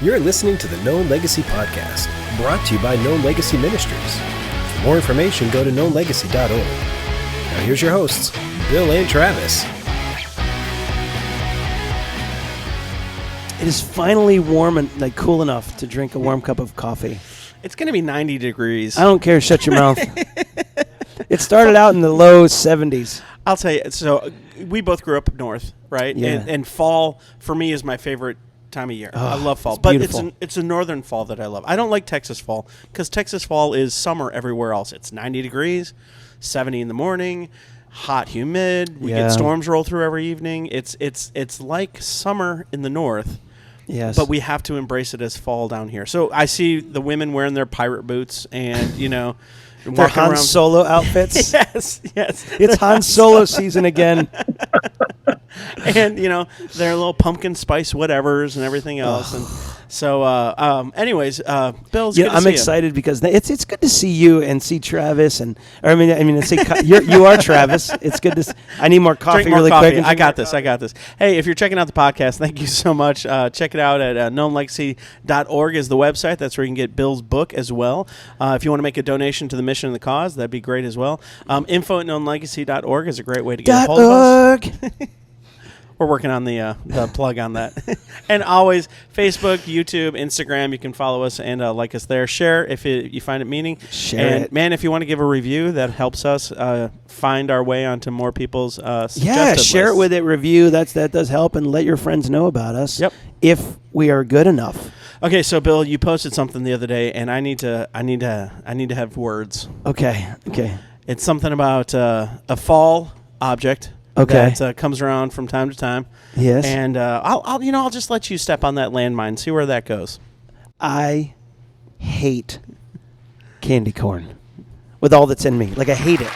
You're listening to the Known Legacy Podcast, brought to you by Known Legacy Ministries. For more information, go to knownlegacy.org. Now here's your hosts, Bill and Travis. It is finally warm and cool enough to drink a warm cup of coffee. It's going to be 90 degrees. I don't care. Shut your mouth. It started out in the low 70s. I'll tell you. So we both grew up up north, right? Yeah. And fall, for me, is my favorite time of year. Oh, I love fall. it's But beautiful. it's a northern fall that I love. I don't like Texas fall because Texas fall is summer everywhere else. It's 90 degrees, 70 in the morning, hot, humid. We Yeah. get storms roll through every evening. It's like summer in the north. Yes. But we have to embrace it as fall down here. So I see the women wearing their pirate boots and, their walking Han around. Solo outfits. Yes. It's Han Solo season again. And, their little pumpkin spice whatevers and everything else. And so, anyways, Bill's good to I'm see excited because it's good to see you and see Travis you are Travis. It's good to. I need more coffee. Drink more really coffee. quick. I got this. Hey, if you're checking out the podcast, thank you so much. Check it out at knownlegacy.org is the website. That's where you can get Bill's book as well. If you want to make a donation to the mission and the cause, that'd be great as well. Info at knownlegacy.org is a great way to get a hold of us. We're working on the plug on that. And always Facebook, YouTube, Instagram. You can follow us and like us there. Share if you find it meaning. Share and it. man, if you want to give a review, that helps us find our way onto more people's suggested Share lists. it with it. Review. That does help, and let your friends know about us. Yep. If we are good enough. Okay, so Bill, you posted something the other day, and I need to have words. Okay. It's something about a fall object. Okay. That comes around from time to time. Yes. And I'll just let you step on that landmine, see where that goes. I hate candy corn with all that's in me. I hate it.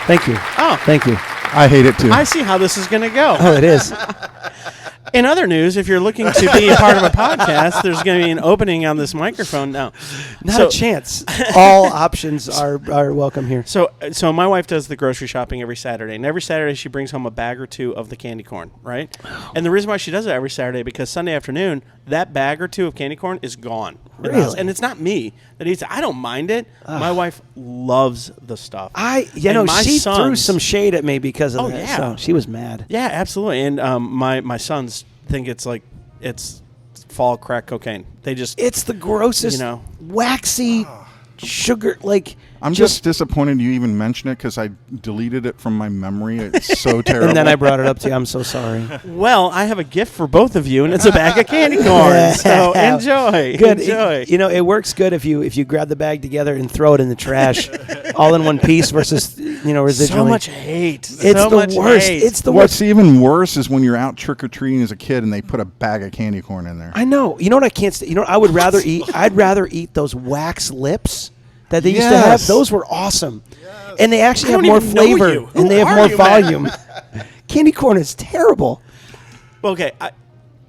Thank you. Oh, Thank you. I hate it too. I see how this is going to go. Oh, it is. In other news, if you're looking to be a part of a podcast, there's going to be an opening on this microphone now. Not a chance. All options are welcome here. So my wife does the grocery shopping every Saturday, and every Saturday she brings home a bag or two of the candy corn, right? And the reason why she does it every Saturday because Sunday afternoon that bag or two of candy corn is gone. Really? And it's not me that eats it. I don't mind it. My wife loves the stuff. She threw some shade at me because of that. yeah. So she was mad. Yeah, absolutely. And my sons think it's fall crack cocaine. It's the grossest, waxy sugar. I'm just disappointed you even mentioned it because I deleted it from my memory. It's so terrible. And then I brought it up to you. I'm so sorry. Well, I have a gift for both of you, and it's a bag of candy corn. So enjoy. Good. Enjoy. It works good if you grab the bag together and throw it in the trash, all in one piece versus residually. So much hate. It's so the much worst. hate. It's the What's worst. even worse is when you're out trick-or-treating as a kid and they put a bag of candy corn in there. I know. You know what I can't stand? I would rather eat. I'd rather eat those wax lips that they used to have. Yes. Those were awesome. And they actually I have don't more even know flavor you. and Who they have are more you, man? volume. Candy corn is terrible. Well, okay,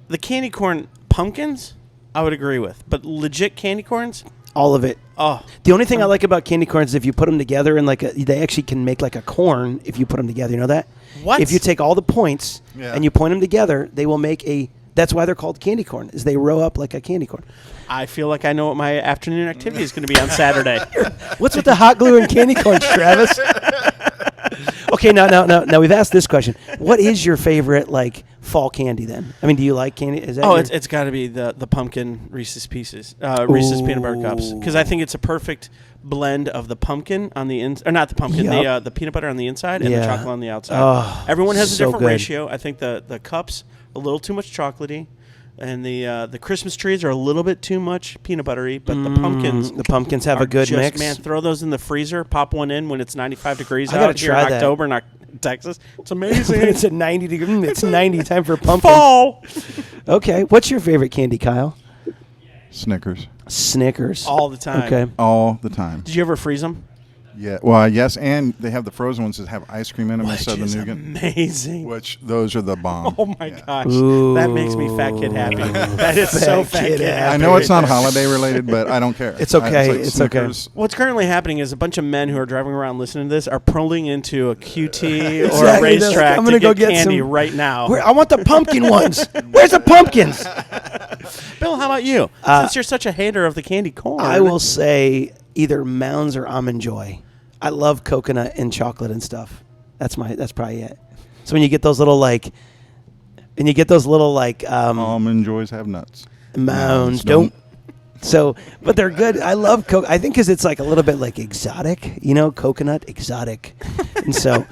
the candy corn pumpkins, I would agree with. But legit candy corns, All of it. oh. The only thing I like about candy corns is if you put them together and they actually can make a corn if you put them together. You know that? What? If you take all the points and you point them together, they will make a. That's why they're called candy corn. Is they row up like a candy corn. I feel like I know what my afternoon activity is going to be on Saturday. What's with the hot glue and candy corns, Travis? Okay, now we've asked this question. What is your favorite fall candy then? I mean, do you like candy? Is that It's got to be the pumpkin Reese's Pieces, Reese's peanut butter cups, because I think it's a perfect blend of the pumpkin on the inside, or not the pumpkin, Yep. the peanut butter on the inside and the chocolate on the outside. Oh, Everyone has a so different good. ratio. I think the cups a little too much chocolatey, and the Christmas trees are a little bit too much peanut buttery, but the pumpkins have a good just, mix. Man, throw those in the freezer, pop one in when it's 95 degrees I gotta out here in try that. October in Texas. It's amazing. It's at 90 degrees. It's 90 time for pumpkin. Fall Okay, what's your favorite candy, Kyle? Snickers. Snickers. all the time. Okay. All the time. Did you ever freeze them? Yeah. Well, yes, and they have the frozen ones that have ice cream in them instead of Which the is nougat. amazing. Which those are the bomb. Oh my Yeah. gosh, Ooh. that makes me fat kid happy. That is so fat kid kid happy. happy. I know it's not right there. holiday related, but I don't care. It's okay. like It's okay. Snickers. What's currently happening is a bunch of men who are driving around listening to this are pulling into a QT or a Exactly. racetrack I'm gonna to go get get candy some- right now. I want the pumpkin ones. Where's the pumpkins? Bill, how about you? Since you're such a hater of the candy corn. I will say either Mounds or Almond Joy. I love coconut and chocolate and stuff. That's probably it. So when you get those little Almond Joys have nuts. Mounds don't. So, but they're good. I love Coke. I think because it's like a little bit like exotic, coconut exotic. And so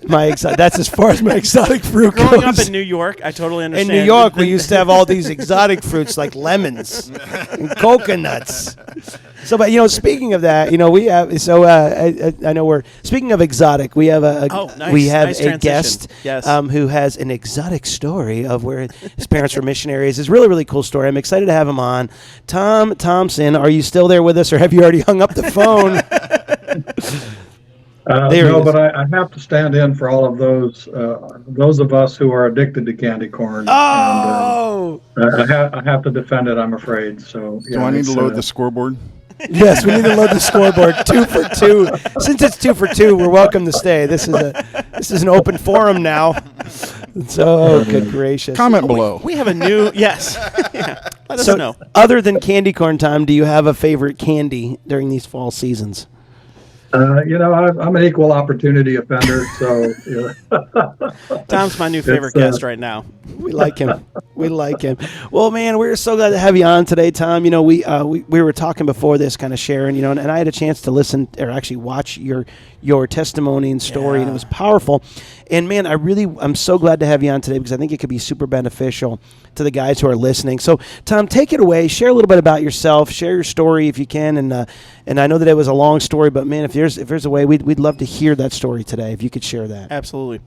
that's as far as my exotic fruit goes. Growing up in New York, I totally understand. In New York, we used to have all these exotic fruits like lemons and coconuts. So, but speaking of that, we have. So I know we're speaking of exotic. We have nice a guest who has an exotic story of where his parents were missionaries. It's a really, really cool story. I'm excited to have him on. Tom Thompson, are you still there with us, or have you already hung up the phone? No, but I have to stand in for all of those of us who are addicted to candy corn. Oh! And, I have to defend it, I'm afraid. So do I need to load the scoreboard? Yes, we need to load the scoreboard. 2 for 2. Since it's 2 for 2, we're welcome to stay. This is an open forum now. So, good gracious. Comment below. We have a new yes. Yeah, let us know. Other than candy corn time, do you have a favorite candy during these fall seasons? I'm an equal opportunity offender, so. Tom's my new favorite guest right now. We like him. Well, man, we're so glad to have you on today, Tom. We were talking before this, kind of sharing, and I had a chance to listen or actually watch your testimony and story, and it was powerful. And man, I'm so glad to have you on today because I think it could be super beneficial to the guys who are listening. So, Tom, take it away. Share a little bit about yourself. Share your story if you can. And I know that it was a long story, but man, if there's a way, we'd love to hear that story today. If you could share that. Absolutely.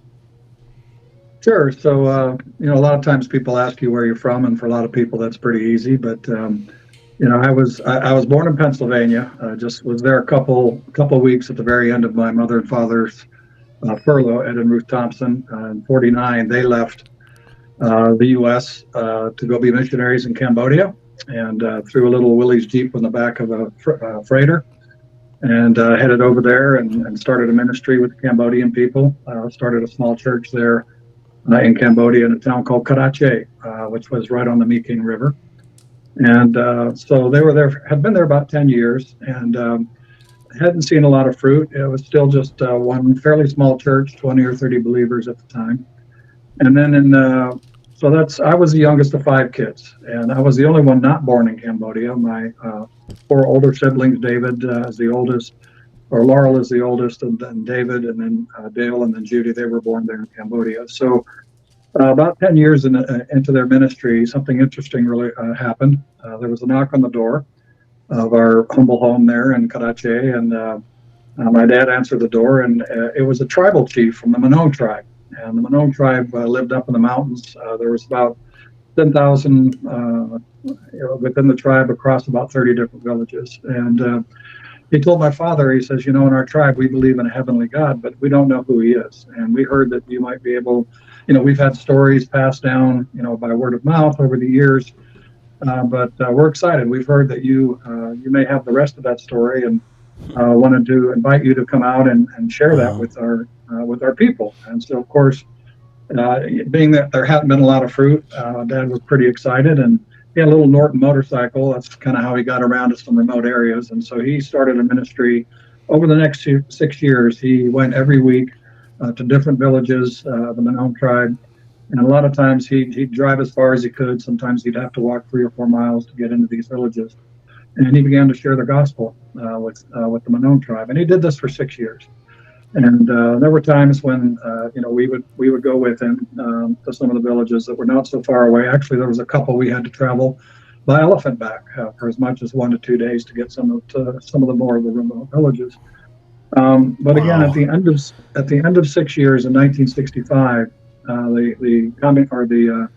Sure. So, a lot of times people ask you where you're from, and for a lot of people that's pretty easy. But I was born in Pennsylvania. Just was there a couple weeks at the very end of my mother and father's furlough. Ed and Ruth Thompson in '49. They left the U.S. To go be missionaries in Cambodia, and threw a little Willys Jeep on the back of a freighter, and headed over there and started a ministry with the Cambodian people. Started a small church there in Cambodia in a town called Karache, which was right on the Mekong River. And so they had been there about 10 years, and hadn't seen a lot of fruit. It was still just one fairly small church, 20 or 30 believers at the time. And then I was the youngest of 5 kids, and I was the only one not born in Cambodia. My 4 older siblings, David is the oldest, or Laurel is the oldest, and then David, and then Dale, and then Judy, they were born there in Cambodia. So about 10 years into their ministry, something interesting really happened. There was a knock on the door of our humble home there in Karache, and my dad answered the door, and it was a tribal chief from the Manhood tribe. And the Manhood tribe lived up in the mountains. There was about 10,000 within the tribe across about 30 different villages. And he told my father, he says, in our tribe, we believe in a heavenly God, but we don't know who he is. And we heard that you might be able, we've had stories passed down, by word of mouth over the years. But we're excited. We've heard that you may have the rest of that story, and wanted to invite you to come out and share that with our people. And so, of course, being that there hadn't been a lot of fruit, Dad was pretty excited, and he had a little Norton motorcycle. That's kind of how he got around to some remote areas. And so he started a ministry. Over the next 6 years, he went every week to different villages, the Manhood tribe. And a lot of times he'd drive as far as he could. Sometimes he'd have to walk 3 or 4 miles to get into these villages. And he began to share the gospel with the Manhood tribe. And he did this for 6 years. And there were times when we would go with him to some of the villages that were not so far away. Actually, there was a couple we had to travel by elephant back for as much as 1 to 2 days to get some of the more of the remote villages. But again, at the end of 6 years in 1965, the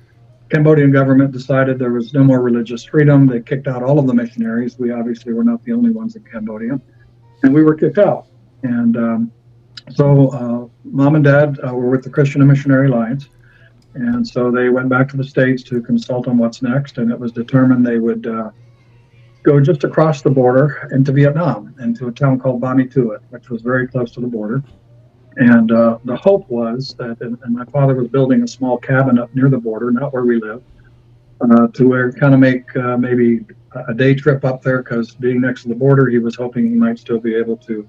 Cambodian government decided there was no more religious freedom. They kicked out all of the missionaries. We obviously were not the only ones in Cambodia, and we were kicked out. And so Mom and Dad were with the Christian and Missionary Alliance, and so they went back to the States to consult on what's next, and it was determined they would go just across the border into Vietnam, into a town called Ba Mi Thuot, which was very close to the border. And the hope was that, and my father was building a small cabin up near the border, not where we live, to where kind of make maybe a day trip up there, because being next to the border, he was hoping he might still be able to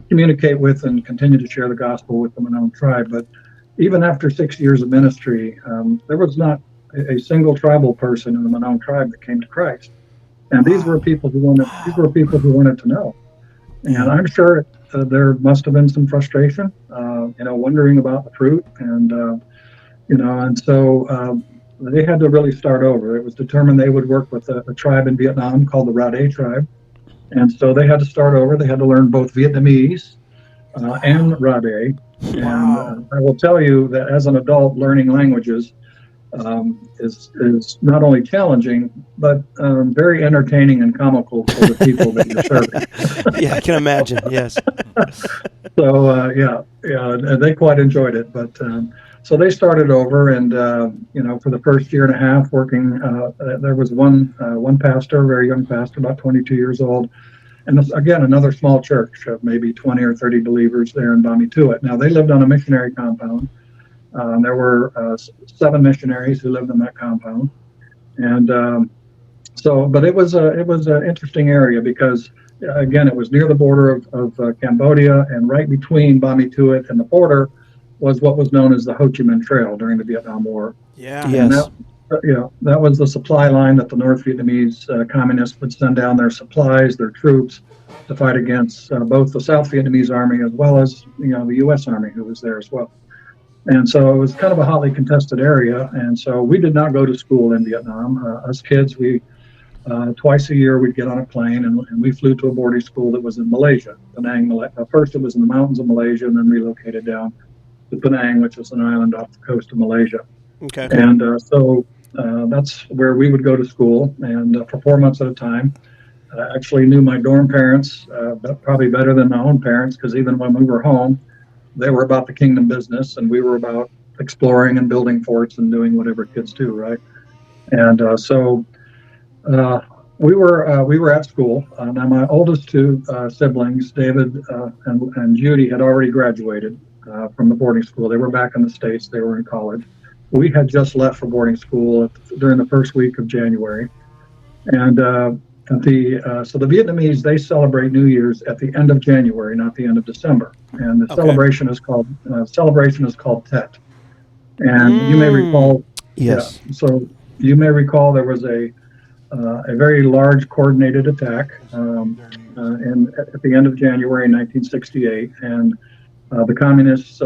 communicate with and continue to share the gospel with the Manhood tribe. But even after 6 years of ministry, there was not a single tribal person in the Manhood tribe that came to Christ. And these were people who wanted to know. And I'm sure there must have been some frustration, wondering about the fruit, and so they had to really start over. It was determined they would work with a tribe in Vietnam called the Rade tribe, and so they had to start over. They had to learn both Vietnamese and Rade. And I will tell you that as an adult, learning languages is not only challenging, but very entertaining and comical for the people that you're serving. Yeah, I can imagine. Yes. So they quite enjoyed it. But so they started over, and for the first year and a half working, there was one pastor, a very young pastor, about 22 years old, and again another small church of maybe 20 or 30 believers there in Bamituit. Now they lived on a missionary compound. There were 7 missionaries who lived in that compound, and but it was an interesting area because again it was near the border of Cambodia, and right between Bamituit and the border was what was known as the Ho Chi Minh Trail during the Vietnam War. Yeah. Yes. That was the supply line that the North Vietnamese communists would send down their supplies, their troops, to fight against both the South Vietnamese army as well as the U.S. Army, who was there as well. And so it was kind of a hotly contested area. And so we did not go to school in Vietnam. Us kids, we twice a year we'd get on a plane and we flew to a boarding school that was in Malaysia, Penang. First it was in the mountains of Malaysia, and then relocated down to Penang, which is an island off the coast of Malaysia. Okay. And so that's where we would go to school, and for 4 months at a time. I actually knew my dorm parents probably better than my own parents, because even when we were home, they were about the kingdom business, and we were about exploring and building forts and doing whatever kids do, right? And so we were at school. Now my oldest 2 siblings, David and Judy, had already graduated from the boarding school. They were back in the States. They were in college. We had just left for boarding school during the first week of January, and so the Vietnamese, they celebrate New Year's at the end of January, not the end of December, and the celebration is called Tet. And you may recall, yes. Yeah, so you may recall there was a very large coordinated attack at the end of January 1968, and the communists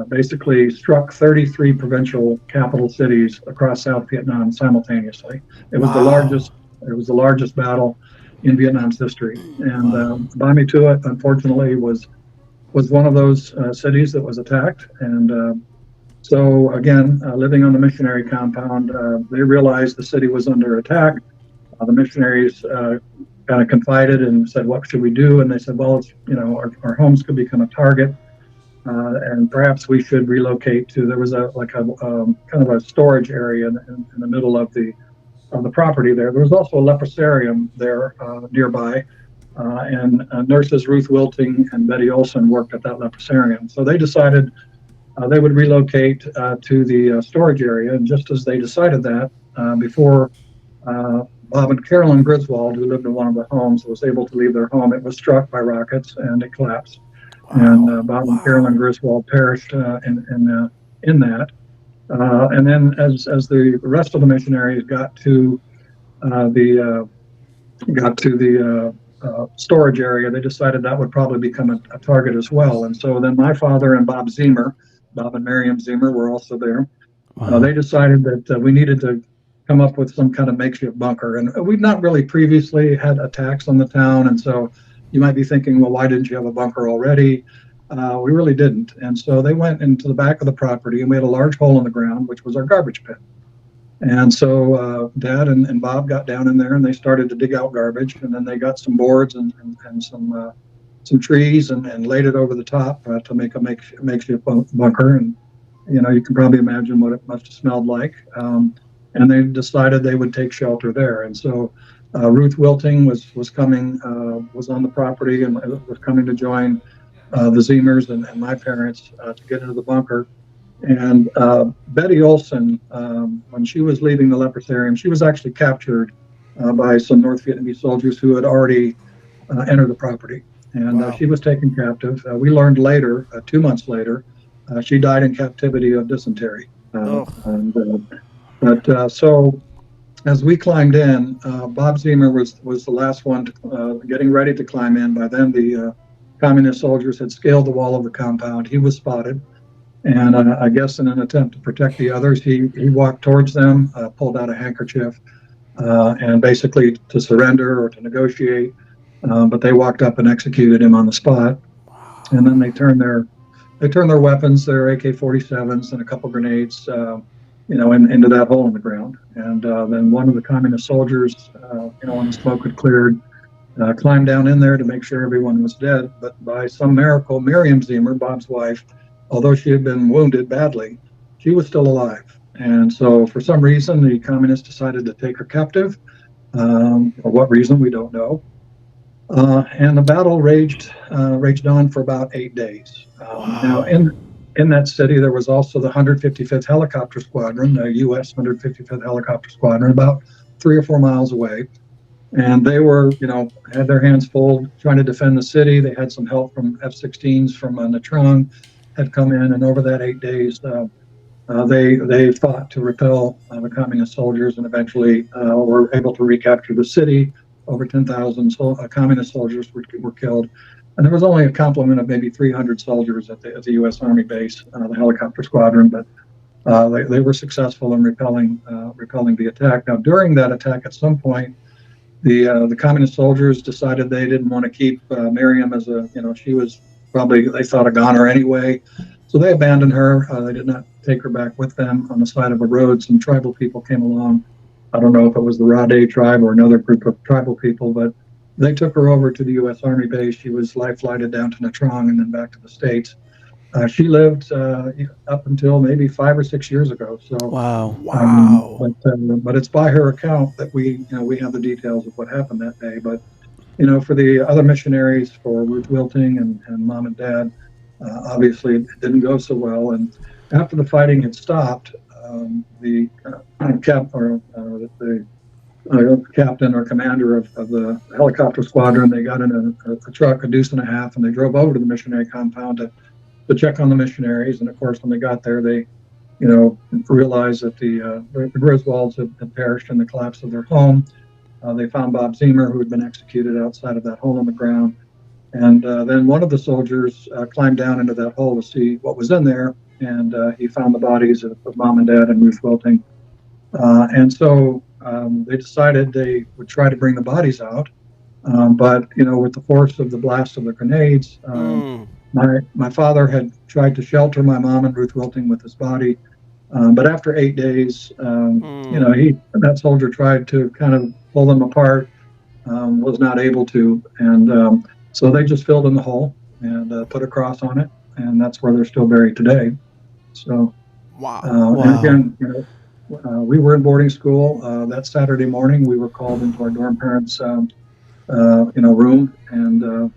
basically struck 33 provincial capital cities across South Vietnam simultaneously. It was the largest battle in Vietnam's history, and Ba Me Thuot, unfortunately, was one of those cities that was attacked. And so again, living on the missionary compound, they realized the city was under attack. The missionaries kind of confided and said, "What should we do?" And they said, "Well, our homes could become a target, and perhaps we should relocate to." There was a kind of a storage area in the middle of the property there. There was also a leprosarium there nearby, and nurses Ruth Wilting and Betty Olson worked at that leprosarium. So they decided they would relocate to the storage area. And just as they decided that, before Bob and Carolyn Griswold, who lived in one of the homes, was able to leave their home, it was struck by rockets and it collapsed. And Bob and Carolyn Griswold perished in that. And then as the rest of the missionaries got to the storage area, they decided that would probably become a target as well. And so then my father and Bob and Miriam Zimmer were also there. They decided that we needed to come up with some kind of makeshift bunker. And we'd not really previously had attacks on the town. And so you might be thinking, well, why didn't you have a bunker already? We really didn't. And so they went into the back of the property, and we had a large hole in the ground, which was our garbage pit. And so Dad and Bob got down in there, and they started to dig out garbage. And then they got some boards and some trees and laid it over the top to make a makeshift bunker. And, you can probably imagine what it must have smelled like. And they decided they would take shelter there. And so Ruth Wilting was on the property and was coming to join the Zimmers and my parents to get into the bunker. And Betty Olson, when she was leaving the leprosarium, she was actually captured by some North Vietnamese soldiers who had already entered the property. And Wow. she was taken captive. We learned later, 2 months later, she died in captivity of dysentery. Oh. So as we climbed in, Bob Ziemer was the last one getting ready to climb in. By then, the communist soldiers had scaled the wall of the compound. He was spotted. And I guess in an attempt to protect the others, he walked towards them, pulled out a handkerchief, and basically to surrender or to negotiate. But they walked up and executed him on the spot. And then they turned their weapons, their AK-47s and a couple grenades, into that hole in the ground. And then one of the communist soldiers, when the smoke had cleared, climbed down in there to make sure everyone was dead. But by some miracle, Miriam Ziemer, Bob's wife, although she had been wounded badly, she was still alive. And so for some reason, the communists decided to take her captive. For what reason, we don't know. And the battle raged on for about 8 days. Now, in that city, there was also the 155th Helicopter Squadron, the U.S. 155th Helicopter Squadron, about 3 or 4 miles away. And they were, had their hands full trying to defend the city. They had some help from F-16s from Nha Trang had come in, and over that 8 days, they fought to repel the communist soldiers, and eventually were able to recapture the city. Over 10,000 communist soldiers were killed, and there was only a complement of maybe 300 soldiers at the U.S. Army base, the helicopter squadron, but they were successful in repelling the attack. Now, during that attack, at some point, the communist soldiers decided they didn't want to keep Miriam as she was probably, they thought, a goner anyway. So they abandoned her. They did not take her back with them. On the side of a road, some tribal people came along. I don't know if it was the Rade tribe or another group of tribal people, but they took her over to the U.S. Army base. She was life-flighted down to Nha Trang and then back to the States. She lived up until maybe 5 or 6 years ago. So Wow. But it's by her account that we have the details of what happened that day. But for the other missionaries, for Ruth Wilting and Mom and Dad, obviously it didn't go so well. And after the fighting had stopped, the captain or commander of the helicopter squadron, they got in a truck, a deuce and a half, and they drove over to the missionary compound to check on the missionaries. And of course, when they got there, they realized that the Griswolds had perished in the collapse of their home. They found Bob Ziemer, who had been executed outside of that hole in the ground. And then one of the soldiers climbed down into that hole to see what was in there, and he found the bodies of Mom and Dad and Ruth Wilting. And so they decided they would try to bring the bodies out. But, with the force of the blast of the grenades, my father had tried to shelter my mom and Ruth Wilting with his body. But after 8 days, that soldier tried to kind of pull them apart, was not able to. And so they just filled in the hole and put a cross on it. And that's where they're still buried today. So, Wow. And again, we were in boarding school. That Saturday morning, we were called into our dorm parents' room, and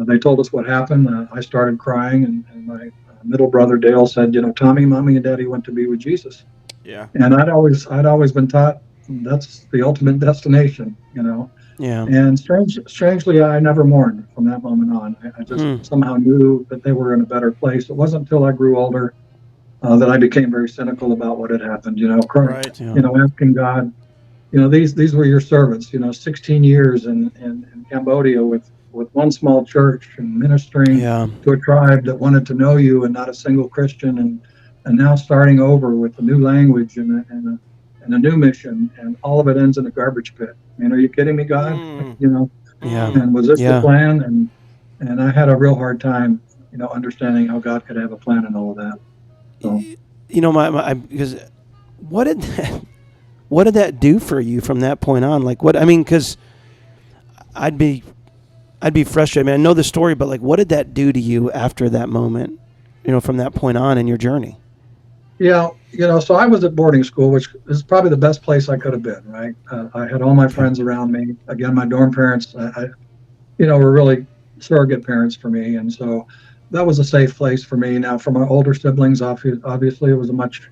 they told us what happened. I started crying, and my middle brother Dale said, Tommy, Mommy, and Daddy went to be with Jesus. Yeah. And I'd always been taught that's the ultimate destination, Yeah. And strangely, I never mourned from that moment on. I just somehow knew that they were in a better place. It wasn't until I grew older that I became very cynical about what had happened. Right. Asking God, these were your servants. 16 years in Cambodia with one small church and ministering to a tribe that wanted to know you and not a single Christian, and now starting over with a new language and a new mission, and all of it ends in a garbage pit. Are you kidding me, God? And was this the plan? And I had a real hard time, understanding how God could have a plan in all of that. So. Because what did that do for you from that point on? Because I'd be frustrated. I know the story, but what did that do to you after that moment? From that point on in your journey. Yeah, so I was at boarding school, which is probably the best place I could have been, right? I had all my friends around me. Again, my dorm parents, were really surrogate parents for me. And so that was a safe place for me. Now, for my older siblings, obviously, it was a much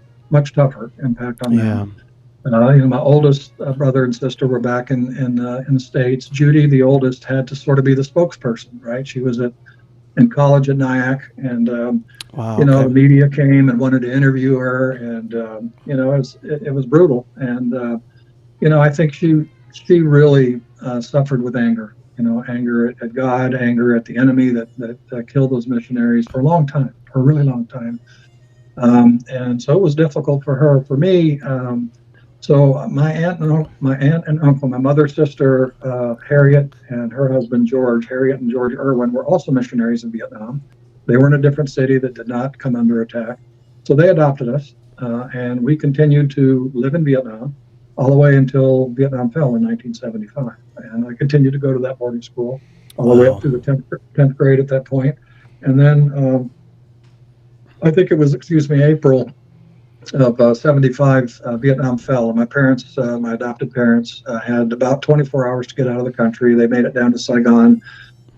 tougher impact on them. My oldest brother and sister were back in the States. Judy, the oldest, had to sort of be the spokesperson, right? She was in college at Nyack, and the media came and wanted to interview her, and it was brutal. And I think she really suffered with anger. Anger at God, anger at the enemy that killed those missionaries for a really long time. And so it was difficult for her. For me, so my aunt and uncle, my mother's sister Harriet and her husband George, Harriet and George Irwin, were also missionaries in Vietnam. They were in a different city that did not come under attack. So they adopted us, and we continued to live in Vietnam all the way until Vietnam fell in 1975. And I continued to go to that boarding school all the way up through the 10th grade at that point. And then I think it was, April of 75, Vietnam fell. And my parents, my adopted parents, had about 24 hours to get out of the country. They made it down to Saigon.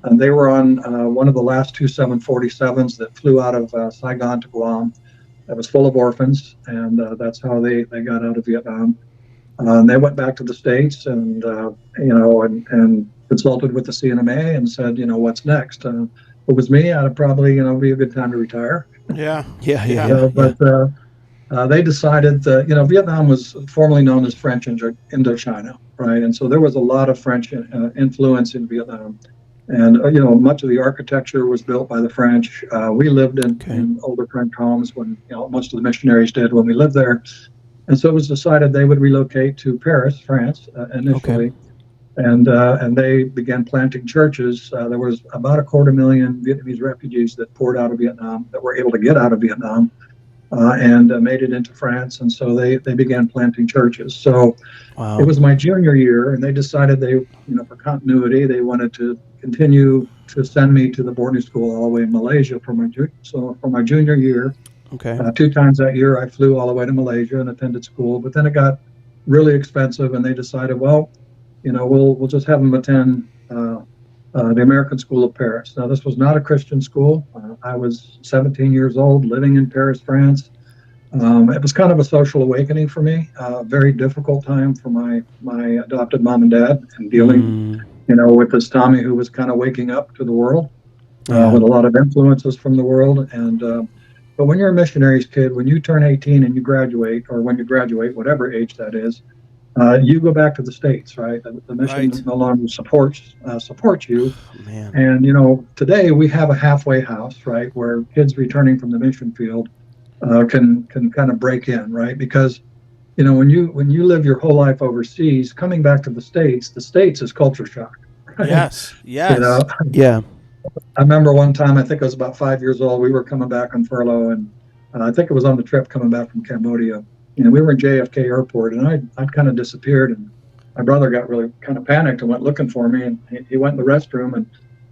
And they were on one of the last two 747s that flew out of Saigon to Guam. That was full of orphans, and that's how they got out of Vietnam. They went back to the States and consulted with the CNMA and said, what's next? If it was me, I'd probably, be a good time to retire. Yeah. But they decided that, Vietnam was formerly known as French Indochina, right? And so there was a lot of French influence in Vietnam. And, much of the architecture was built by the French. We lived in older French homes when, most of the missionaries did when we lived there. And so it was decided they would relocate to Paris, France, initially. Okay. And they began planting churches. There was about 250,000 Vietnamese refugees that poured out of Vietnam, that were able to get out of Vietnam, and made it into France. And so they began planting churches. So it was my junior year, and they decided for continuity, they wanted to continue to send me to the boarding school all the way in Malaysia for my junior year. Okay. 2 times that year, I flew all the way to Malaysia and attended school. But then it got really expensive, and they decided, we'll just have them attend the American School of Paris. Now, this was not a Christian school. I was 17 years old, living in Paris, France. It was kind of a social awakening for me. A very difficult time for my adopted mom and dad, and dealing, with this Tommy who was kind of waking up to the world with a lot of influences from the world. And but when you're a missionary's kid, when you turn 18 and you graduate, or when you graduate, whatever age that is, you go back to the States, right? The mission no longer supports you. Man. And, today we have a halfway house, right, where kids returning from the mission field can kind of break in, right? Because, when you live your whole life overseas, coming back to the States is culture shock. Right? Yes. Yeah. I remember one time, I think I was about 5 years old, we were coming back on furlough, and I think it was on the trip coming back from Cambodia. We were in JFK Airport, and I'd kind of disappeared, and my brother got really kind of panicked and went looking for me, and he went in the restroom, and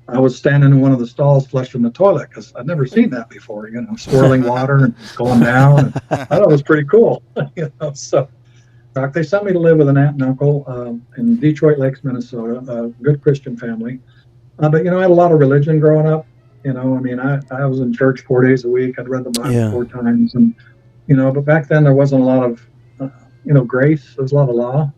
I was standing in one of the stalls flushing the toilet, because I'd never seen that before, swirling water and going down. And I thought it was pretty cool. So they sent me to live with an aunt and uncle in Detroit Lakes, Minnesota, a good Christian family. But, I had a lot of religion growing up. I was in church 4 days a week. I'd read the Bible 4 times. And, but back then there wasn't a lot of, grace. There was a lot of law,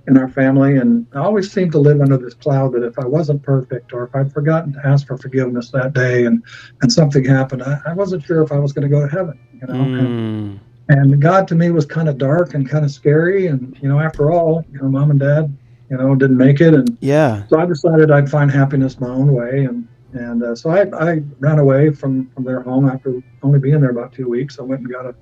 in our family. And I always seemed to live under this cloud that if I wasn't perfect, or if I'd forgotten to ask for forgiveness that day and something happened, I wasn't sure if I was going to go to heaven, And God to me was kind of dark and kind of scary. And, after all, mom and dad, didn't make it. And so I decided I'd find happiness my own way. And so I ran away from their home after only being there about 2 weeks. I went and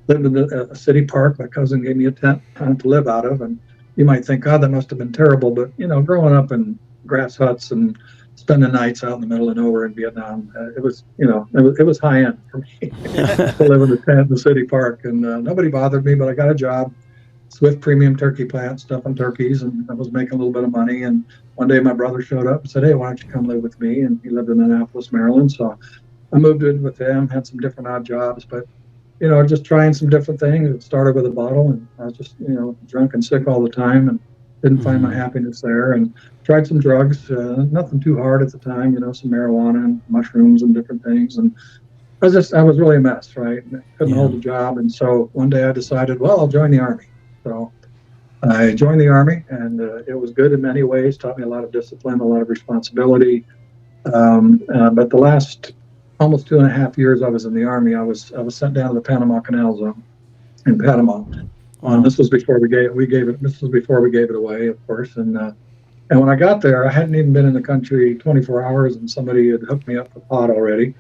lived in a city park. My cousin gave me a tent to live out of. And you might think, God, that must have been terrible. But, growing up in grass huts and spending nights out in the middle of nowhere in Vietnam, it was high end for me to live in a tent in the city park. And nobody bothered me, but I got a job. Swift premium turkey plant, stuffing turkeys, and I was making a little bit of money. And one day my brother showed up and said, "Hey, why don't you come live with me?" And he lived in Annapolis, Maryland. So I moved in with him, had some different odd jobs, but just trying some different things. It started with a bottle, and I was just drunk and sick all the time. And Didn't find my happiness there, and tried some drugs. Nothing too hard at the time, some marijuana and mushrooms and different things. And I was really a mess, right? Couldn't hold a job, and so one day I decided, well, I'll join the Army. So I joined the Army, and it was good in many ways. Taught me a lot of discipline, a lot of responsibility. But the last almost 2.5 years I was in the Army, I was sent down to the Panama Canal Zone in Panama. This was before we gave it. This was before we gave it away, of course. And when I got there, I hadn't even been in the country 24 hours, and somebody had hooked me up with pot already.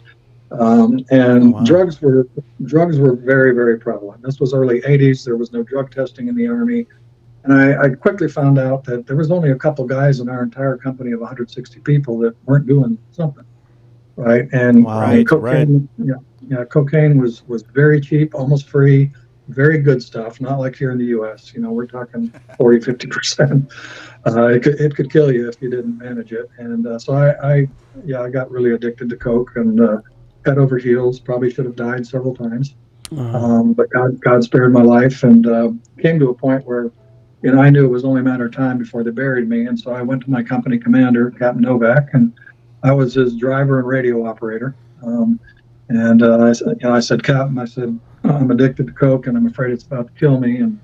Drugs were very, very prevalent. This was early 80s. There was no drug testing in the Army. And I quickly found out that there was only a couple guys in our entire company of 160 people that weren't doing something, right? And cocaine, cocaine was very cheap, almost free, very good stuff. Not like here in the U.S. We're talking 40-50%. It could kill you if you didn't manage it. And so I got really addicted to coke and head over heels. Probably should have died several times, but God spared my life, and came to a point where. I knew it was only a matter of time before they buried me. And so I went to my company commander, Captain Novak, and I was his driver and radio operator. I said, Captain, I'm addicted to coke and I'm afraid it's about to kill me. And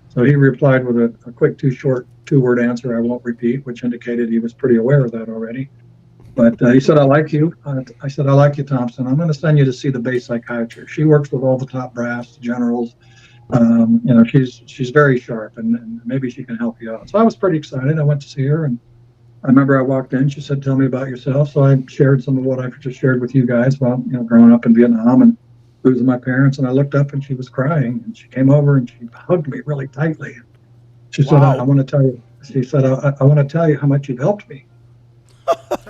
so he replied with a quick, two-word answer I won't repeat, which indicated he was pretty aware of that already. But he said, I like you. I said, I like you, Thompson. I'm going to send you to see the base psychiatrist. She works with all the top brass, the generals. She's very sharp, and maybe she can help you out. So I was pretty excited. I went to see her, and I remember I walked in. She said, "Tell me about yourself." So I shared some of what I just shared with you guys about growing up in Vietnam and losing my parents. And I looked up, and she was crying. And she came over and she hugged me really tightly. She said, "I want to tell you." She said, "I want to tell you how much you've helped me."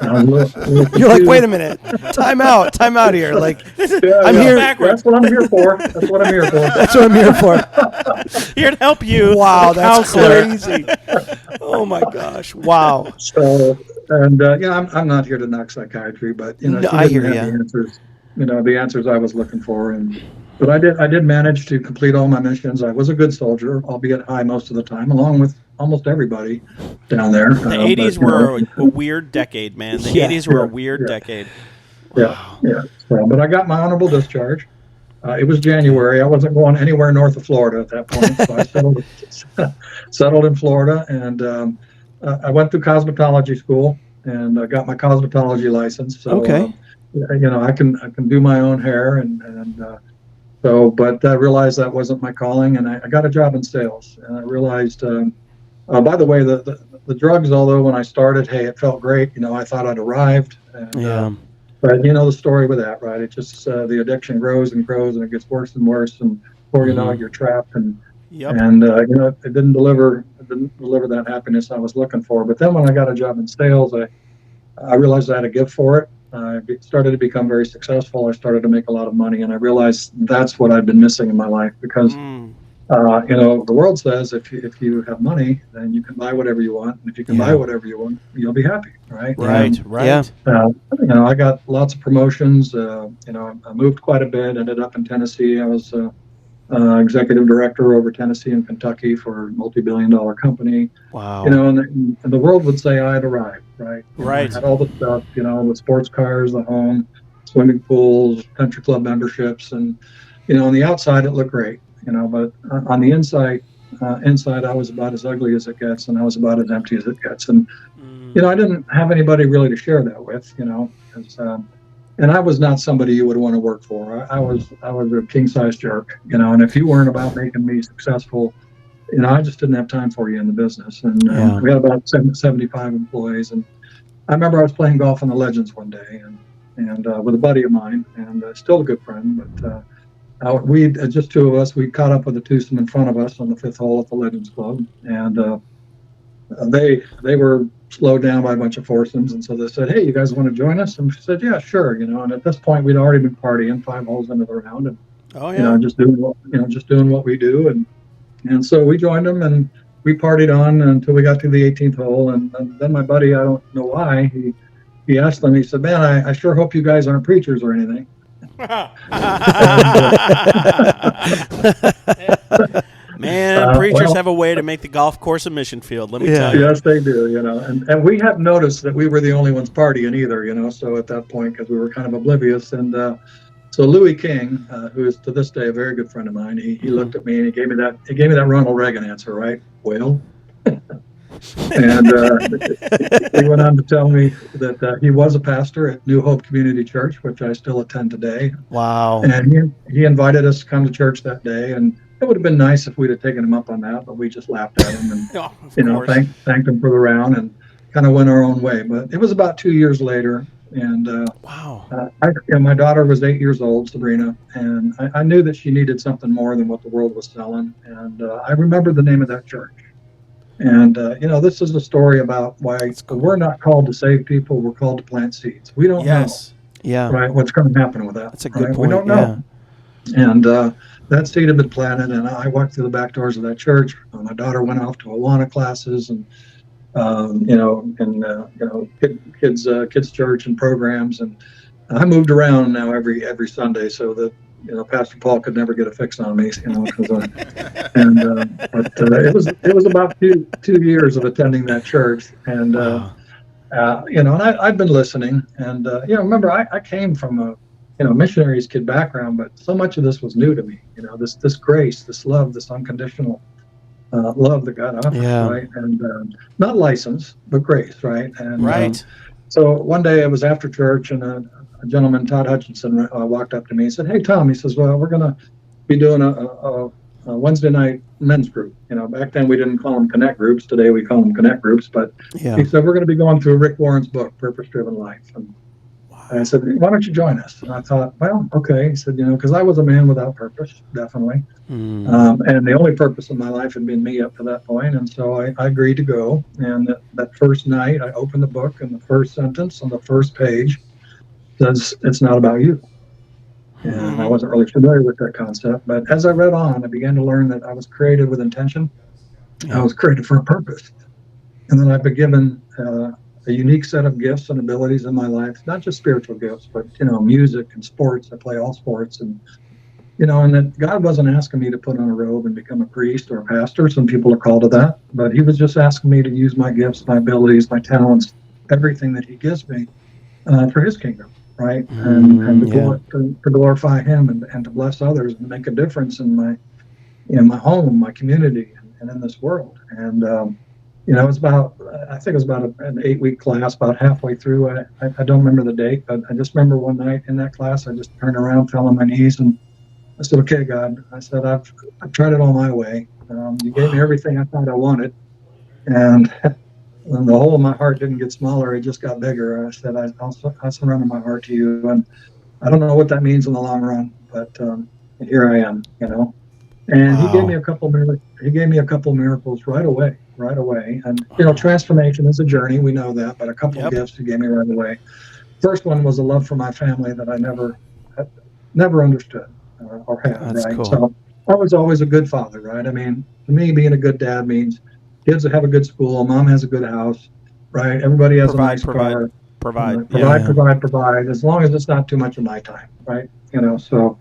You're like, wait a minute, time out here. Like, I'm here. That's what I'm here for. That's what I'm here for. Here to help you. Wow, that's crazy. Oh my gosh, wow. So, and I'm not here to knock psychiatry, but she didn't have the answers. The answers I was looking for, but I did manage to complete all my missions. I was a good soldier, albeit high most of the time, along with almost everybody down there. The 80s were a weird decade, man. The 80s were a weird decade. Wow. Yeah. So, but I got my honorable discharge. It was January. I wasn't going anywhere north of Florida at that point, so I settled in Florida, and I went through cosmetology school and I got my cosmetology license. So, I can do my own hair, but I realized that wasn't my calling, and I got a job in sales, and I realized. By the way, the drugs, although when I started, hey, it felt great. I thought I'd arrived. And, but the story with that, right? It just the addiction grows and grows, and it gets worse and worse, and before you know it, you're trapped. And it didn't deliver that happiness I was looking for. But then when I got a job in sales, I realized I had a gift for it. I started to become very successful. I started to make a lot of money, and I realized that's what I've been missing in my life because. The world says if you have money, then you can buy whatever you want. And if you can buy whatever you want, you'll be happy, right? Right. Yeah. I got lots of promotions. I moved quite a bit. Ended up in Tennessee. I was executive director over Tennessee and Kentucky for a multi-billion-dollar company. Wow. And the world would say I had arrived, right? Right. I had all the stuff, the sports cars, the home, swimming pools, country club memberships, and on the outside it looked great. But on the inside I was about as ugly as it gets, and I was about as empty as it gets. And, I didn't have anybody really to share that with, and I was not somebody you would want to work for. I was a king-size jerk, and if you weren't about making me successful, I just didn't have time for you in the business. And we had about 75 employees. And I remember I was playing golf on the Legends one day and with a buddy of mine, and still a good friend, but we just two of us. We caught up with the twosome in front of us on the fifth hole at the Legends Club, and they were slowed down by a bunch of foursomes, and so they said, "Hey, you guys want to join us?" And we said, "Yeah, sure." And at this point, we'd already been partying 5 holes into the round, and just doing what we do, and so we joined them, and we partied on until we got to the 18th hole, and then my buddy, I don't know why, he asked them. He said, "Man, I sure hope you guys aren't preachers or anything." Man, preachers well, have a way to make the golf course a mission field. Let me tell you. Yes, they do. And we hadn't noticed that we were the only ones partying either. So at that point, because we were kind of oblivious, and so Louis King, who is to this day a very good friend of mine, he looked at me and he gave me that Ronald Reagan answer, right? Well, and he went on to tell me that he was a pastor at New Hope Community Church, which I still attend today. Wow. And he invited us to come to church that day, and it would have been nice if we'd have taken him up on that, but we just laughed at him and thanked him for the round and kind of went our own way. But it was about 2 years later, and my daughter was 8 years old, Sabrina, and I knew that she needed something more than what the world was selling, and I remembered the name of that church. And this is a story about why we're not called to save people; we're called to plant seeds. We don't know, right, what's going to happen with that. That's a good point. We don't know. Yeah. And that seed had been planted, and I walked through the back doors of that church. My daughter went off to Awana classes, and kids church and programs, and I moved around now every Sunday so that Pastor Paul could never get a fix on me, but it was about two years of attending that church, and and I'd been listening, and remember I came from a missionary's kid background, but so much of this was new to me. This grace, this love, this unconditional love that God offers, right? And not license, but grace, right? And so one day it was after church, and a gentleman, Todd Hutchinson, walked up to me and said, "Hey, Tom," he says, "well, we're going to be doing a Wednesday night men's group. Back then we didn't call them connect groups. Today we call them connect groups. But he said, we're going to be going through Rick Warren's book, Purpose Driven Life." And I said, "Why don't you join us?" And I thought, well, okay. He said, because I was a man without purpose, definitely. And the only purpose in my life had been me up to that point. And so I agreed to go. And that first night I opened the book, and the first sentence on the first page says, "It's not about you." And I wasn't really familiar with that concept. But as I read on, I began to learn that I was created with intention. I was created for a purpose. And then I've been given a unique set of gifts and abilities in my life, not just spiritual gifts, but, music and sports. I play all sports. And, and that God wasn't asking me to put on a robe and become a priest or a pastor. Some people are called to that. But he was just asking me to use my gifts, my abilities, my talents, everything that he gives me for his kingdom. Right, and to glorify him and to bless others and make a difference in my home, my community, and in this world. And it's about, I think it was about an 8-week class. About halfway through, I don't remember the date, but I just remember one night in that class, I just turned around, fell on my knees, and I said, "Okay, God," I said, I've tried it all my way. You gave me everything I thought I wanted, and the hole in my heart didn't get smaller; it just got bigger. I said, "I'll surrender my heart to you." And I don't know what that means in the long run, but here I am, And he gave me a couple miracles right away. And transformation is a journey. We know that, but a couple of gifts he gave me right away. First one was a love for my family that I never understood or had. That's right. Cool. So I was always a good father, right? I mean, to me, being a good dad means kids have a good school, mom has a good house, right? Everybody has a nice car. Provide, as long as it's not too much of my time, right? So,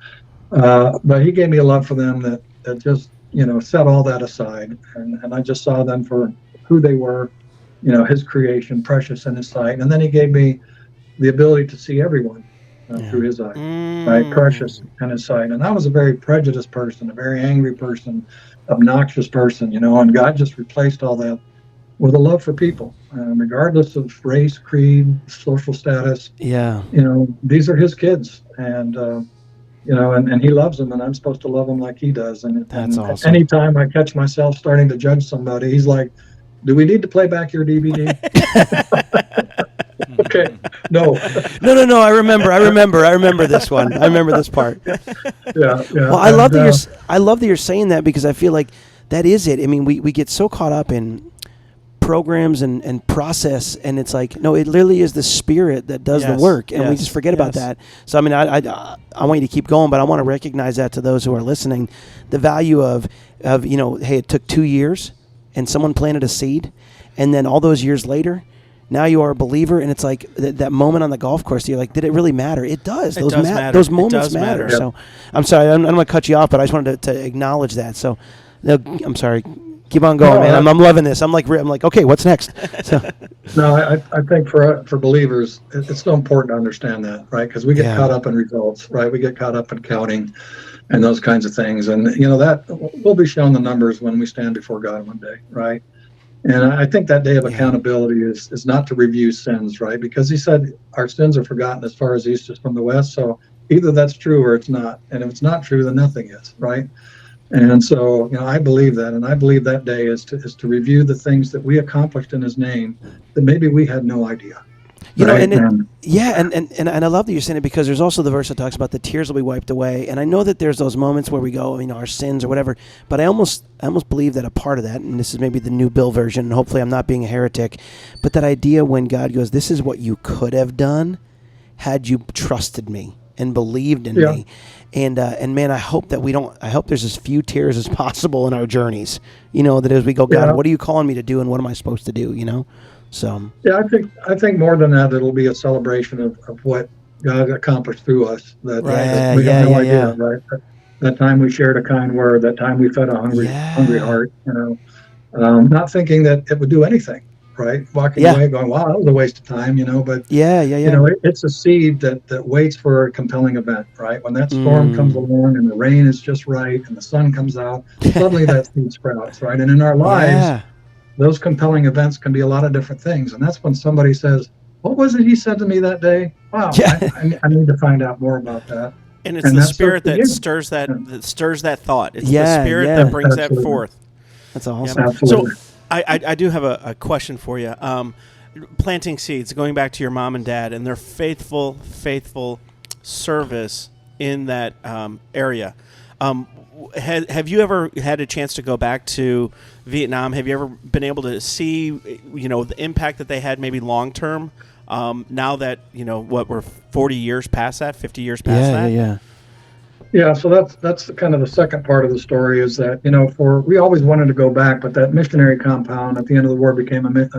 but he gave me a love for them that just, set all that aside. And I just saw them for who they were, his creation, precious in his sight. And then he gave me the ability to see everyone through his eyes, right? Precious in his sight. And I was a very prejudiced person, a very angry person, obnoxious person, and God just replaced all that with a love for people, regardless of race, creed, social status. These are his kids, and and he loves them, and I'm supposed to love them like he does. And that's awesome. Anytime I catch myself starting to judge somebody, he's like, "Do we need to play back your DVD?" Okay. No. I remember this one. I remember this part. Yeah. Well, I love that you're saying that, because I feel like that is it. I mean, we get so caught up in programs and process, and it's like, no, it literally is the Spirit that does the work, and we just forget about that. So I mean, I want you to keep going, but I want to recognize that to those who are listening, the value of hey, it took 2 years and someone planted a seed, and then all those years later, now you are a believer, and it's like that moment on the golf course. You're like, did it really matter? It does. Those moments matter. Yep. So I'm sorry, I'm going to cut you off, but I just wanted to acknowledge that. So No, I'm sorry. Keep on going, man. I'm loving this. I'm like, okay, what's next? So, No, I think for believers, it's so important to understand that, right? Because we get caught up in results, right? We get caught up in counting and those kinds of things. And, that we'll be shown the numbers when we stand before God one day, right? And I think that day of accountability is not to review sins, right? Because he said our sins are forgotten as far as east is from the west. So either that's true or it's not. And if it's not true, then nothing is, right? And so, I believe that, and I believe that day is to review the things that we accomplished in his name that maybe we had no idea. Right? And I love that you're saying it, because there's also the verse that talks about the tears will be wiped away. And I know that there's those moments where we go, our sins or whatever, but I almost believe that a part of that, and this is maybe the new Bill version, and hopefully I'm not being a heretic, but that idea when God goes, this is what you could have done had you trusted me and believed in me. And man, I hope there's as few tears as possible in our journeys, that as we go, God, what are you calling me to do, and what am I supposed to do, So I think more than that, it'll be a celebration of what God accomplished through us. That we have no idea, right? That time we shared a kind word, that time we fed a hungry heart, not thinking that it would do anything, right? Walking away going, wow, that was a waste of time, but it's a seed that waits for a compelling event, right? When that storm comes along and the rain is just right and the sun comes out, suddenly that seed sprouts, right? And in our lives, those compelling events can be a lot of different things. And that's when somebody says, what was it he said to me that day? Wow, I need to find out more about that. And it's the Spirit that stirs that thought. It's the Spirit that brings that forth. That's awesome. Absolutely. So I do have a question for you. Planting seeds, going back to your mom and dad and their faithful service in that area. Have you ever had a chance to go back to Vietnam? Have you ever been able to see, the impact that they had maybe long term? Now that we're 40 years past that, 50 years past that. Yeah, so that's kind of the second part of the story is that, we always wanted to go back, but that missionary compound at the end of the war became a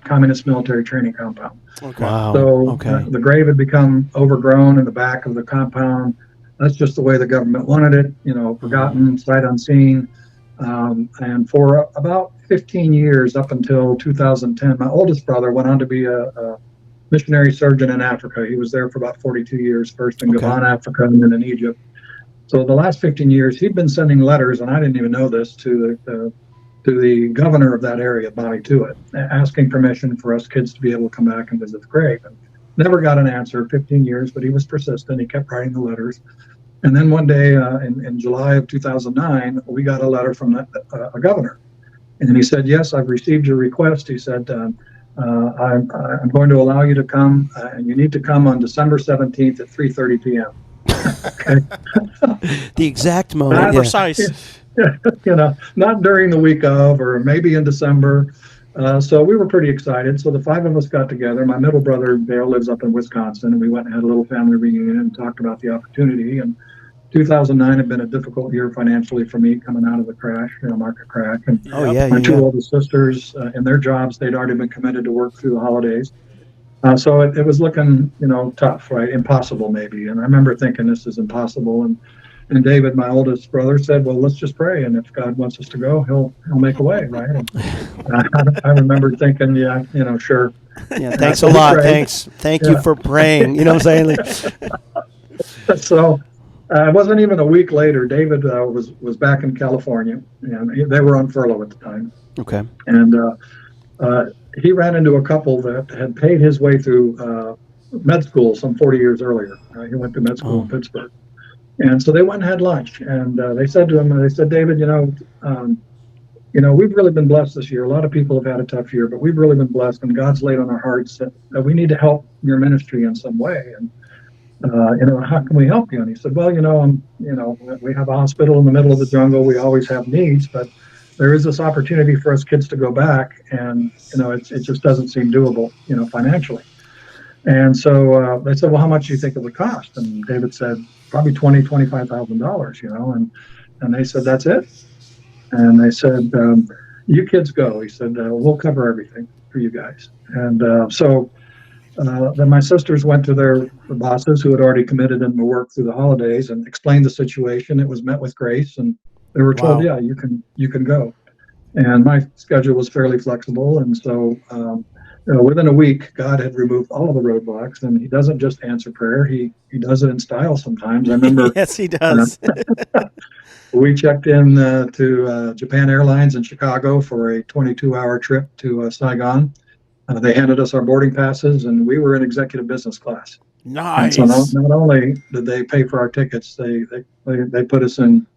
communist military training compound. Okay. Wow. So the grave had become overgrown in the back of the compound. That's just the way the government wanted it, forgotten, sight unseen. And for about 15 years, up until 2010, my oldest brother went on to be a missionary surgeon in Africa. He was there for about 42 years, first in Gabon, Africa, and then in Egypt. So the last 15 years, he'd been sending letters, and I didn't even know this, to the governor of that area, Bobby Tuitt, asking permission for us kids to be able to come back and visit the grave. And never got an answer, 15 years, but he was persistent. He kept writing the letters. And then one day in July of 2009, we got a letter from a governor. And he said, yes, I've received your request. He said, I'm going to allow you to come, and you need to come on December 17th at 3:30 p.m. Okay. The exact moment. Not precise. Not during the week of, or maybe in December. So we were pretty excited. So the five of us got together. My middle brother, Dale, lives up in Wisconsin, and we went and had a little family reunion and talked about the opportunity. And 2009 had been a difficult year financially for me, coming out of the crash, market crash. And my two oldest sisters, in their jobs, they'd already been committed to work through the holidays. So it was looking, tough, right? Impossible, maybe. And I remember thinking this is impossible. And David, my oldest brother, said, well, let's just pray. And if God wants us to go, he'll make a way, right? And I remember thinking, sure. Yeah, thanks a lot. Thanks. Thank you for praying. You know what I'm saying? So it wasn't even a week later. David was back in California, and they were on furlough at the time. Okay. And he ran into a couple that had paid his way through med school some 40 years earlier. He went to med school in Pittsburgh. And so they went and had lunch, and they said to him, David, we've really been blessed this year. A lot of people have had a tough year, but we've really been blessed, and God's laid on our hearts that we need to help your ministry in some way. And, how can we help you? And he said, well, we have a hospital in the middle of the jungle. We always have needs, but there is this opportunity for us kids to go back, and, it just doesn't seem doable, financially. And so they said, well, how much do you think it would cost? And David said, probably $25,000, and they said, that's it. And they said, you kids go. He said, we'll cover everything for you guys. And so then my sisters went to their bosses who had already committed them to work through the holidays and explained the situation. It was met with grace, and They were told, Wow. yeah, you can go. And my schedule was fairly flexible, and so within a week, God had removed all of the roadblocks, and He doesn't just answer prayer; He does it in style sometimes. I remember Yes, he uh, does. we checked in to Japan Airlines in Chicago for a 22-hour trip to Saigon. They handed us our boarding passes, and we were in executive business class. And so Nice. not only did they pay for our tickets, they put us in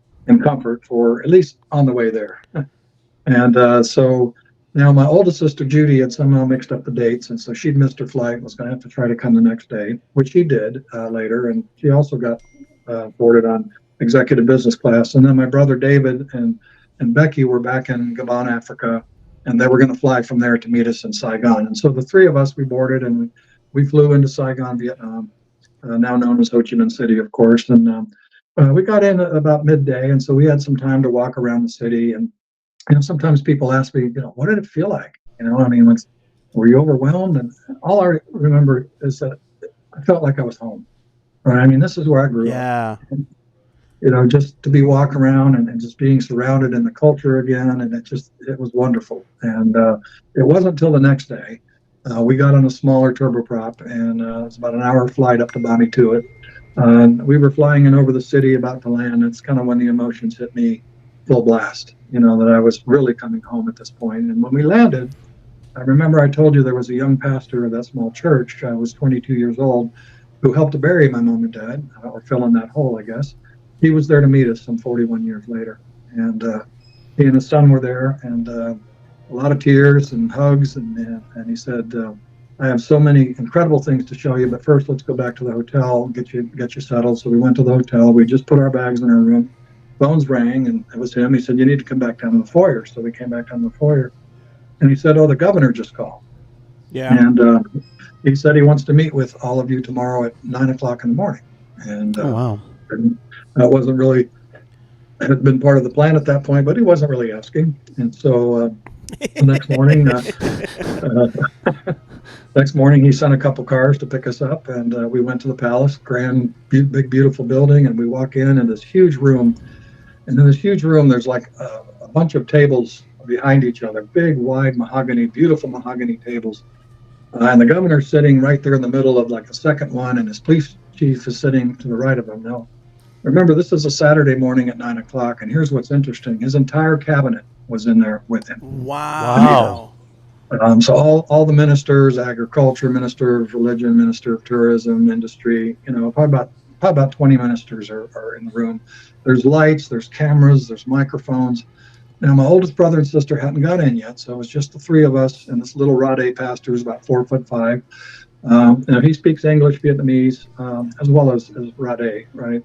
comfort for at least on the way there. And so now my oldest sister Judy had somehow mixed up the dates, and so she'd missed her flight and was going to have to try to come the next day, which she did later, and she also got boarded on executive business class. And then my brother David and Becky were back in Gabon, Africa, and they were going to fly from there to meet us in Saigon. And so the three of us we boarded and we flew into Saigon, Vietnam, now known as Ho Chi Minh City, of course, and we got in about midday, and so we had some time to walk around the city. And sometimes people ask me, what did it feel like? I mean, were you overwhelmed? And all I remember is that I felt like I was home. Right? I mean, this is where I grew up. Yeah. Just to be walking around and just being surrounded in the culture again, and it was wonderful. And it wasn't until the next day we got on a smaller turboprop, and it's about an hour flight up to Bami Tuat. We were flying in over the city, about to land. It's kind of when the emotions hit me full blast, that I was really coming home at this point. And when we landed, I remember I told you there was a young pastor of that small church. I was 22 years old, who helped to bury my mom and dad, or fill in that hole, I guess. He was there to meet us some 41 years later. And he and his son were there, and a lot of tears and hugs. And he said, I have so many incredible things to show you, but first let's go back to the hotel, get you settled. So we went to the hotel. We just put our bags in our room. Phones rang, and it was him. He said, you need to come back down to the foyer. So we came back down to the foyer. And he said, oh, the governor just called. Yeah. And he said he wants to meet with all of you tomorrow at 9 o'clock in the morning. And Oh, wow. that wasn't really, had been part of the plan at that point, but he wasn't really asking. And so the next morning, he sent a couple cars to pick us up, and we went to the palace, big, beautiful building, and we walk in this huge room. And in this huge room, there's like a bunch of tables behind each other, big, wide beautiful mahogany tables. And the governor's sitting right there in the middle of like the second one, and his police chief is sitting to the right of him. Now, remember, this is a Saturday morning at 9 o'clock, and here's what's interesting. His entire cabinet was in there with him. Wow. So all the ministers, agriculture, minister of religion, minister of tourism, industry, probably about 20 ministers are in the room. There's lights, there's cameras, there's microphones. Now, my oldest brother and sister hadn't got in yet, so it was just the three of us and this little Rade pastor who's about 4'5". He speaks English, Vietnamese, as well as Rade, right?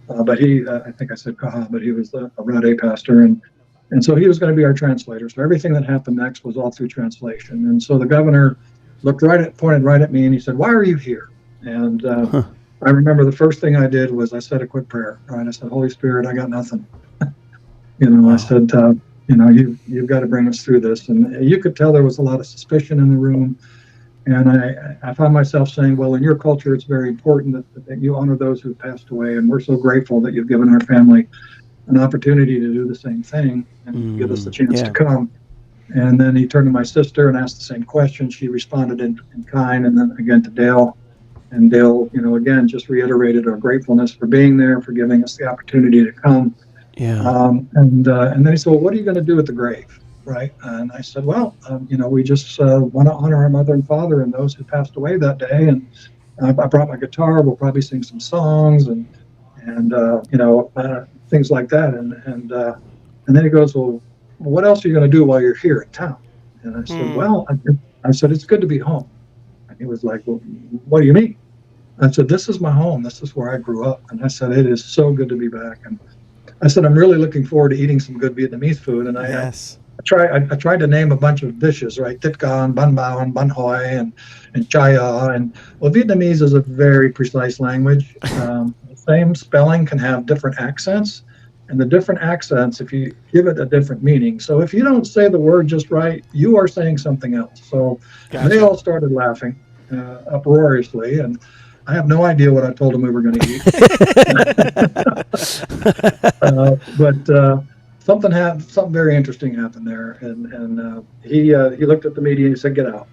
But he, I think I said Kaha, but he was a Rade pastor, and so he was going to be our translator. So everything that happened next was all through translation. And so the governor pointed right at me, and he said, "Why are you here?" And I remember the first thing I did was I said a quick prayer. Right? I said, "Holy Spirit, I got nothing." I said, you've got to bring us through this. And you could tell there was a lot of suspicion in the room. And I found myself saying, well, in your culture, it's very important that you honor those who have passed away. And we're so grateful that you've given our family an opportunity to do the same thing and give us the chance to come. And then he turned to my sister and asked the same question. She responded in kind. And then again to Dale. And Dale, again, just reiterated our gratefulness for being there, for giving us the opportunity to come. Yeah. And then he said, well, what are you going to do at the grave? Right. And I said, well, we just want to honor our mother and father and those who passed away that day. And I brought my guitar. We'll probably sing some songs and things like that. And then he goes, well, what else are you going to do while you're here in town? And I said, well, I said, it's good to be home. And he was like, well, what do you mean? I said, this is my home. This is where I grew up. And I said, it is so good to be back. And I said, I'm really looking forward to eating some good Vietnamese food. And I tried to name a bunch of dishes, right? Thit Gan, Ban Bao, and Ban Hoi, and Chaya. And well, Vietnamese is a very precise language. The same spelling can have different accents. And the different accents, if you give it a different meaning. So if you don't say the word just right, you are saying something else. So They all started laughing uproariously. And I have no idea what I told them we were going to eat. something very interesting happened there, and he looked at the media and he said, "Get out,"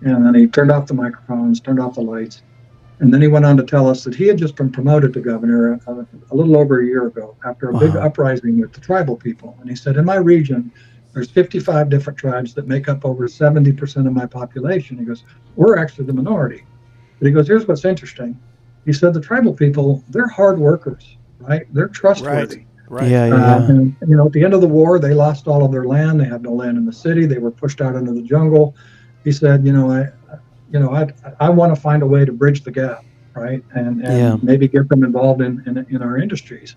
and then he turned off the microphones, turned off the lights, and then he went on to tell us that he had just been promoted to governor a little over a year ago after a big uprising with the tribal people, and he said, "In my region, there's 55 different tribes that make up over 70% of my population." He goes, "We're actually the minority," but he goes, "Here's what's interesting." He said, "The tribal people, they're hard workers, right? They're trustworthy." Right. Yeah. And at the end of the war, they lost all of their land. They had no land in the city. They were pushed out into the jungle. He said, I want to find a way to bridge the gap, right? And maybe get them involved in our industries."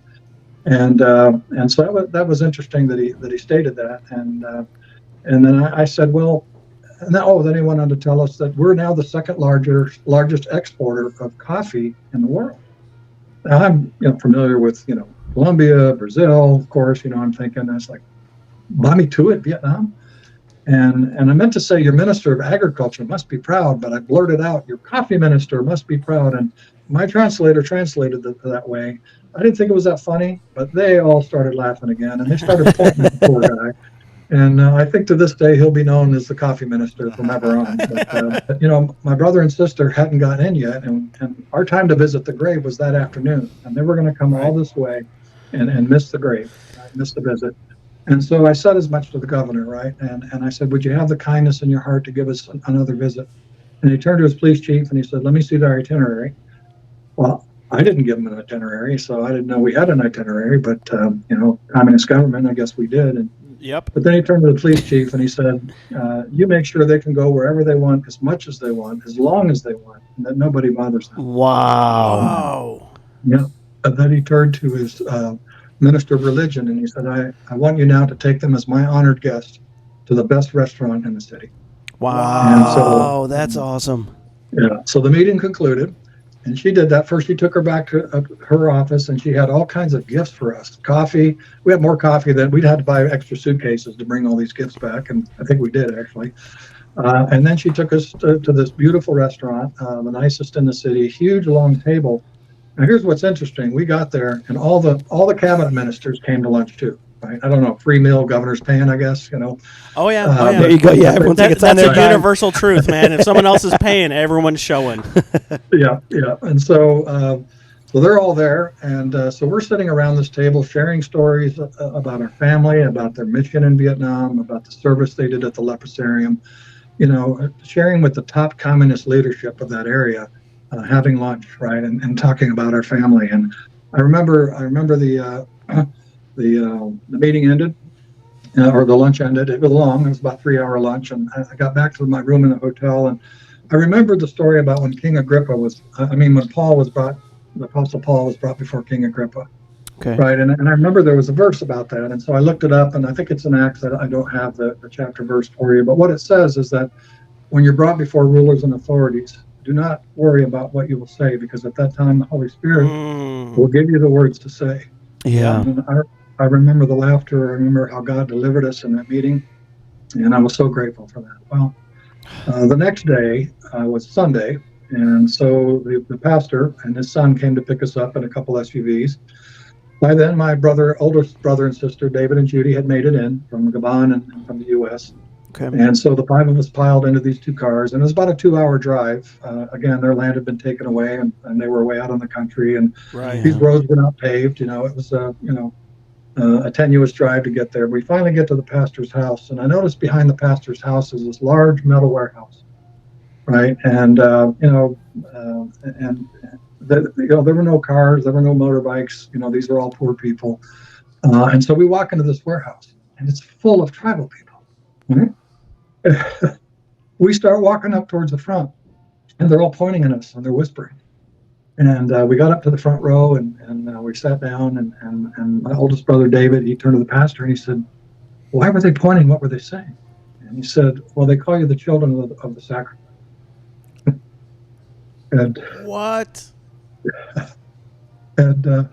And so that was interesting that he stated that. And then I said, well, then he went on to tell us that we're now the second largest exporter of coffee in the world. Now I'm familiar with Colombia, Brazil, of course. I'm thinking that's like Bami Tuit, Vietnam. And I meant to say your minister of agriculture must be proud, but I blurted out, your coffee minister must be proud. And my translator translated it that way. I didn't think it was that funny, but they all started laughing again, and they started pointing at the poor guy. And I think to this day he'll be known as the coffee minister from ever on. But my brother and sister hadn't gotten in yet, and our time to visit the grave was that afternoon, and they were going to come all this way and miss the grave, miss the visit. And so I said as much to the governor, right? And I said, "Would you have the kindness in your heart to give us another visit?" And he turned to his police chief and he said, "Let me see their itinerary." Well, I didn't give him an itinerary, so I didn't know we had an itinerary, but communist government, I guess we did. And Yep. But then he turned to the police chief and he said, "You make sure they can go wherever they want, as much as they want, as long as they want, and that nobody bothers them." Wow. Yeah. And then he turned to his minister of religion and he said, I want you now to take them as my honored guest to the best restaurant in the city." Wow. That's awesome. Yeah. So the meeting concluded. And she did that. First, she took her back to her office, and she had all kinds of gifts for us. Coffee. We had more coffee than we'd had to buy extra suitcases to bring all these gifts back, and I think we did actually. And then she took us to this beautiful restaurant, the nicest in the city, huge long table. Now, here's what's interesting: we got there, and all the cabinet ministers came to lunch too. Right? I don't know, free meal, governor's paying, I guess. Oh yeah. There you go. Yeah, everyone take its on that's their a universal truth, man. If someone else is paying, everyone's showing. Yeah. And so they're all there, and so we're sitting around this table sharing stories about our family, about their mission in Vietnam, about the service they did at the leprosarium. Sharing with the top communist leadership of that area, having lunch, right, and talking about our family. And I remember the meeting ended, or the lunch ended. It was long. It was about 3-hour lunch, and I got back to my room in the hotel, and I remembered the story about when when the Apostle Paul was brought before King Agrippa. Okay. Right, and I remember there was a verse about that, and so I looked it up, and I think it's in Acts. I don't have the chapter verse for you, but what it says is that when you're brought before rulers and authorities, do not worry about what you will say, because at that time the Holy Spirit will give you the words to say. Yeah. And I remember the laughter. I remember how God delivered us in that meeting, and I was so grateful for that. Well, the next day was Sunday, and so the pastor and his son came to pick us up in a couple SUVs. By then, my oldest brother and sister, David and Judy, had made it in from Gabon and from the U.S. Okay. And so the 5 of us piled into these 2 cars, and it was about a 2-hour drive. Again, their land had been taken away, and they were way out in the country, and these roads were not paved. It was a tenuous drive to get there. We finally get to the pastor's house, and I noticed behind the pastor's house is this large metal warehouse, right? And there were no cars, there were no motorbikes. These are all poor people, and so we walk into this warehouse, and it's full of tribal people. Right? We start walking up towards the front, and they're all pointing at us and they're whispering. And we got up to the front row, and we sat down, and my oldest brother, David, he turned to the pastor and he said, "Why were they pointing? What were they saying?" And he said, "Well, they call you the children of the sacrifice." And what? And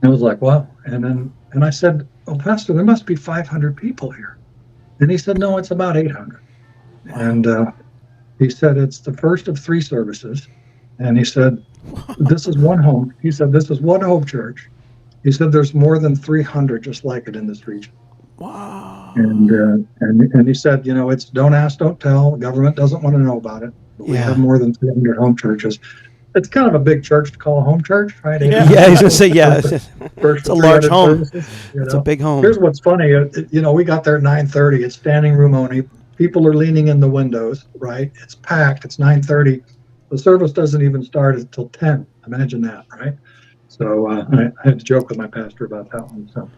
I was like, "Wow." And I said, "Oh, Pastor, there must be 500 people here." And he said, "No, it's about 800. Wow. And he said, "It's the first of 3 services." And he said, "This is one home." He said, "This is one home church. He said there's more than 300 just like it in this region. Wow. And he said, it's don't ask, don't tell. The government doesn't want to know about it. But we have more than 300 home churches. It's kind of a big church to call a home church, right? Yeah, he's going to say, it's a large home. It's a big home. Here's what's funny. We got there at 9:30. It's standing room only. People are leaning in the windows, right? It's packed. It's 9:30. The service doesn't even start until 10. Imagine that, right? So I had to joke with my pastor about that one. So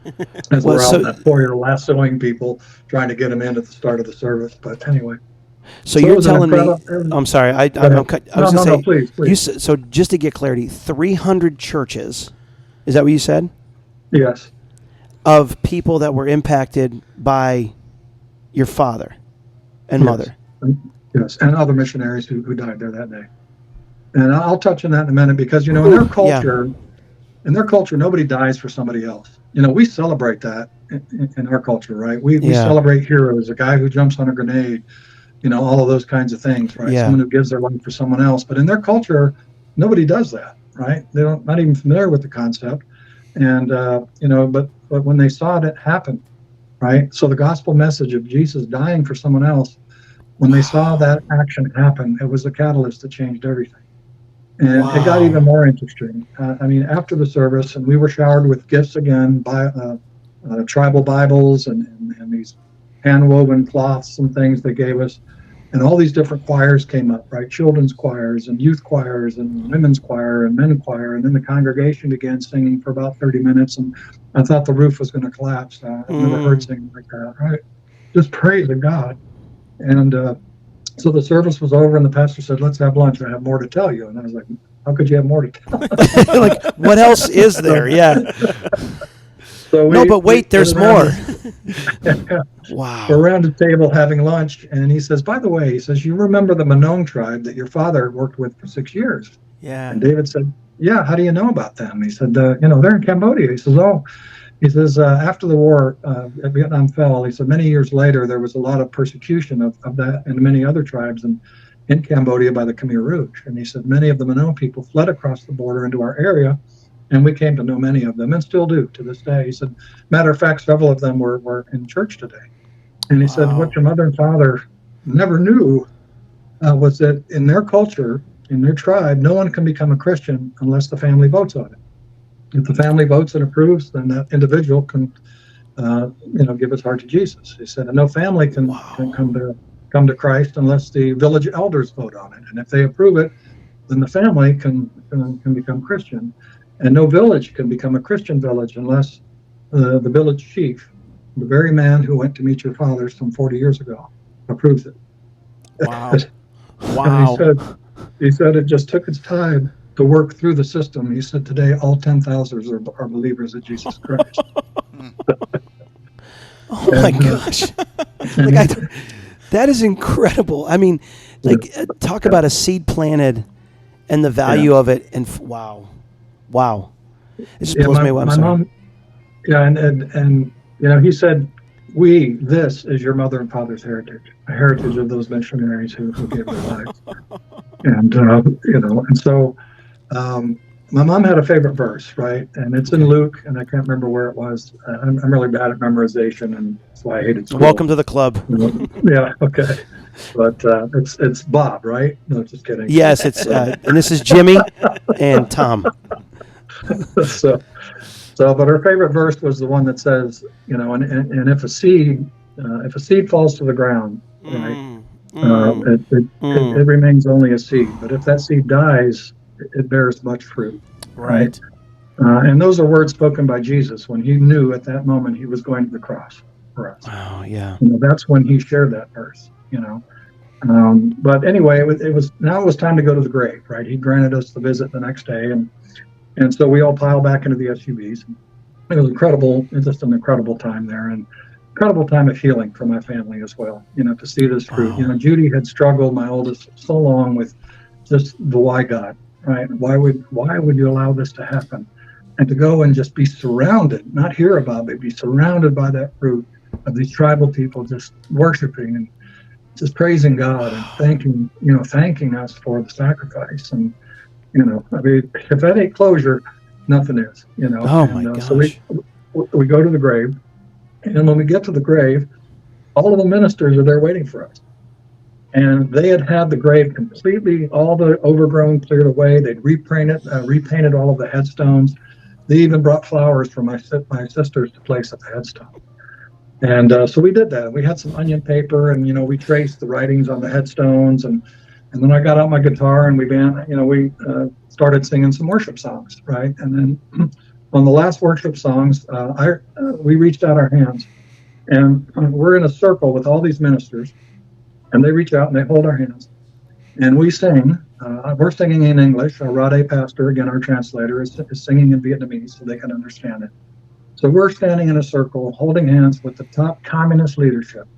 as we're out in that foyer lassoing people, trying to get them in at the start of the service. But anyway. So you're telling me? I'm sorry. I was going to say. Please. So just to get clarity, 300 churches. Is that what you said? Yes. Of people that were impacted by your father and mother. Yes, and other missionaries who died there that day. And I'll touch on that in a minute because in their culture, nobody dies for somebody else. We celebrate that in our culture, right? We celebrate heroes, a guy who jumps on a grenade. All of those kinds of things, right? Someone who gives their life for someone else. But in their culture, nobody does that, right? They're not even familiar with the concept. And, but when they saw it happen, right? So the gospel message of Jesus dying for someone else, when they saw that action happen, it was a catalyst that changed everything. And it got even more interesting. After the service, and we were showered with gifts again, by tribal Bibles and these hand-woven cloths and things they gave us. And all these different choirs came up, right? Children's choirs and youth choirs and women's choir and men's choir. And then the congregation began singing for about 30 minutes. And I thought the roof was going to collapse. I've never heard singing like that, right? Just praising God. And so the service was over and the pastor said, let's have lunch. I have more to tell you. And I was like, how could you have more to tell? Like, what else is there? Yeah. But wait, there's more. Wow. We're around a table having lunch, and he says, by the way, you remember the Manhood tribe that your father worked with for 6 years? Yeah. And David said, yeah, how do you know about them? He said, they're in Cambodia. He says, after the war, Vietnam fell, he said, many years later, there was a lot of persecution of that and many other tribes in Cambodia by the Khmer Rouge. And he said, many of the Manhood people fled across the border into our area. And we came to know many of them and still do to this day. He said, matter of fact, several of them were in church today. And he said, what your mother and father never knew was that in their culture, in their tribe, no one can become a Christian unless the family votes on it. If the family votes and approves, then that individual can, give his heart to Jesus. He said, and no family can come to Christ unless the village elders vote on it. And if they approve it, then the family can become Christian. And no village can become a Christian village unless the village chief, the very man who went to meet your father some 40 years ago, approves it. Wow. Wow. He said it just took its time to work through the system. He said today all 10,000 are believers of Jesus Christ. Oh my gosh. That is incredible. Talk about a seed planted and the value of it. And wow. It just blows me away. My mom, and he said, this is your mother and father's heritage, a heritage of those missionaries who gave their lives. And so my mom had a favorite verse, right? And it's in Luke, and I can't remember where it was. I'm really bad at memorization, and that's why I hated school. Welcome to the club. Yeah, okay. But it's Bob, right? No, just kidding. Yes, it's and this is Jimmy and Tom. But her favorite verse was the one that says, and if a seed falls to the ground, right, it remains only a seed. But if that seed dies, it bears much fruit. Right. And those are words spoken by Jesus when he knew at that moment he was going to the cross for us. Oh, yeah. That's when he shared that verse. But anyway, it was time to go to the grave, right? He granted us the visit the next day, and so we all piled back into the SUVs. It was incredible, just an incredible time there, and incredible time of healing for my family as well. To see this fruit. Wow. Judy had struggled, my oldest, so long with just the why God, right? Why would you allow this to happen? And to go and just be surrounded, not hear about it, be surrounded by that fruit of these tribal people just worshiping and just praising God and thanking us for the sacrifice. And if that ain't closure, Nothing is, you know. Oh my gosh. So we go to the grave, and when we get to the grave, all of the ministers are there waiting for us. And they had the grave completely, all the overgrown cleared away. They'd repainted all of the headstones. They even brought flowers for my sisters to place at the headstone. And so we did that. We had some onion paper, and we traced the writings on the headstones, and then I got out my guitar, and we started singing some worship songs, right? And then on the last worship songs, we reached out our hands, and we're in a circle with all these ministers, and they reach out and they hold our hands, and we sing. We're singing in English. Our Rade pastor, again, our translator, is singing in Vietnamese so they can understand it. So we're standing in a circle, holding hands with the top communist leadership,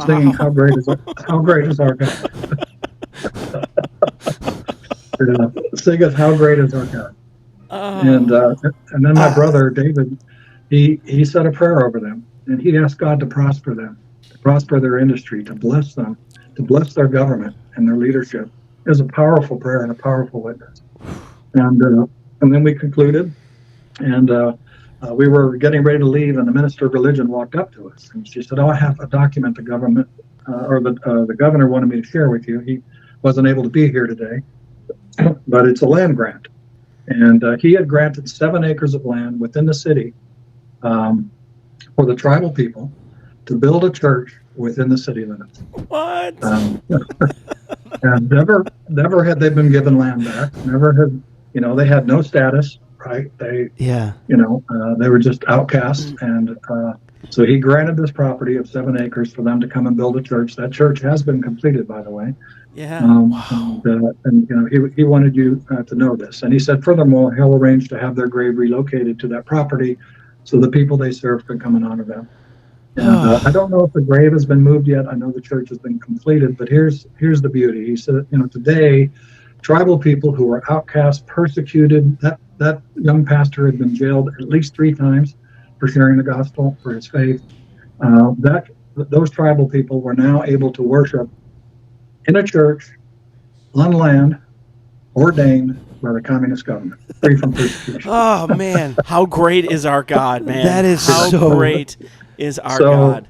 singing "How great is our God." Singing "How great is our God." And then my brother David, he said a prayer over them, and he asked God to prosper them, to prosper their industry, to bless them, to bless their government and their leadership. It was a powerful prayer and a powerful witness. And then we concluded, and we were getting ready to leave, and the minister of religion walked up to us, and she said, "Oh, I have a document the government the governor wanted me to share with you. He wasn't able to be here today, but it's a land grant, and he had granted 7 acres of land within the city for the tribal people to build a church within the city limits." What? And never had they been given land back. Never had, they had no status. Right? They were just outcasts, and so he granted this property of 7 acres for them to come and build a church. That church has been completed, by the way. Yeah. And he wanted you to know this, and he said, furthermore, he'll arrange to have their grave relocated to that property, so the people they serve can come and honor them. And I don't know if the grave has been moved yet. I know the church has been completed, but here's the beauty. He said, today, tribal people who were outcast, persecuted. That young pastor had been jailed at least 3 times for sharing the gospel, for his faith. Those tribal people were now able to worship in a church on land ordained by the communist government, free from persecution. Oh man, how great is our God, man! That is how great is our God.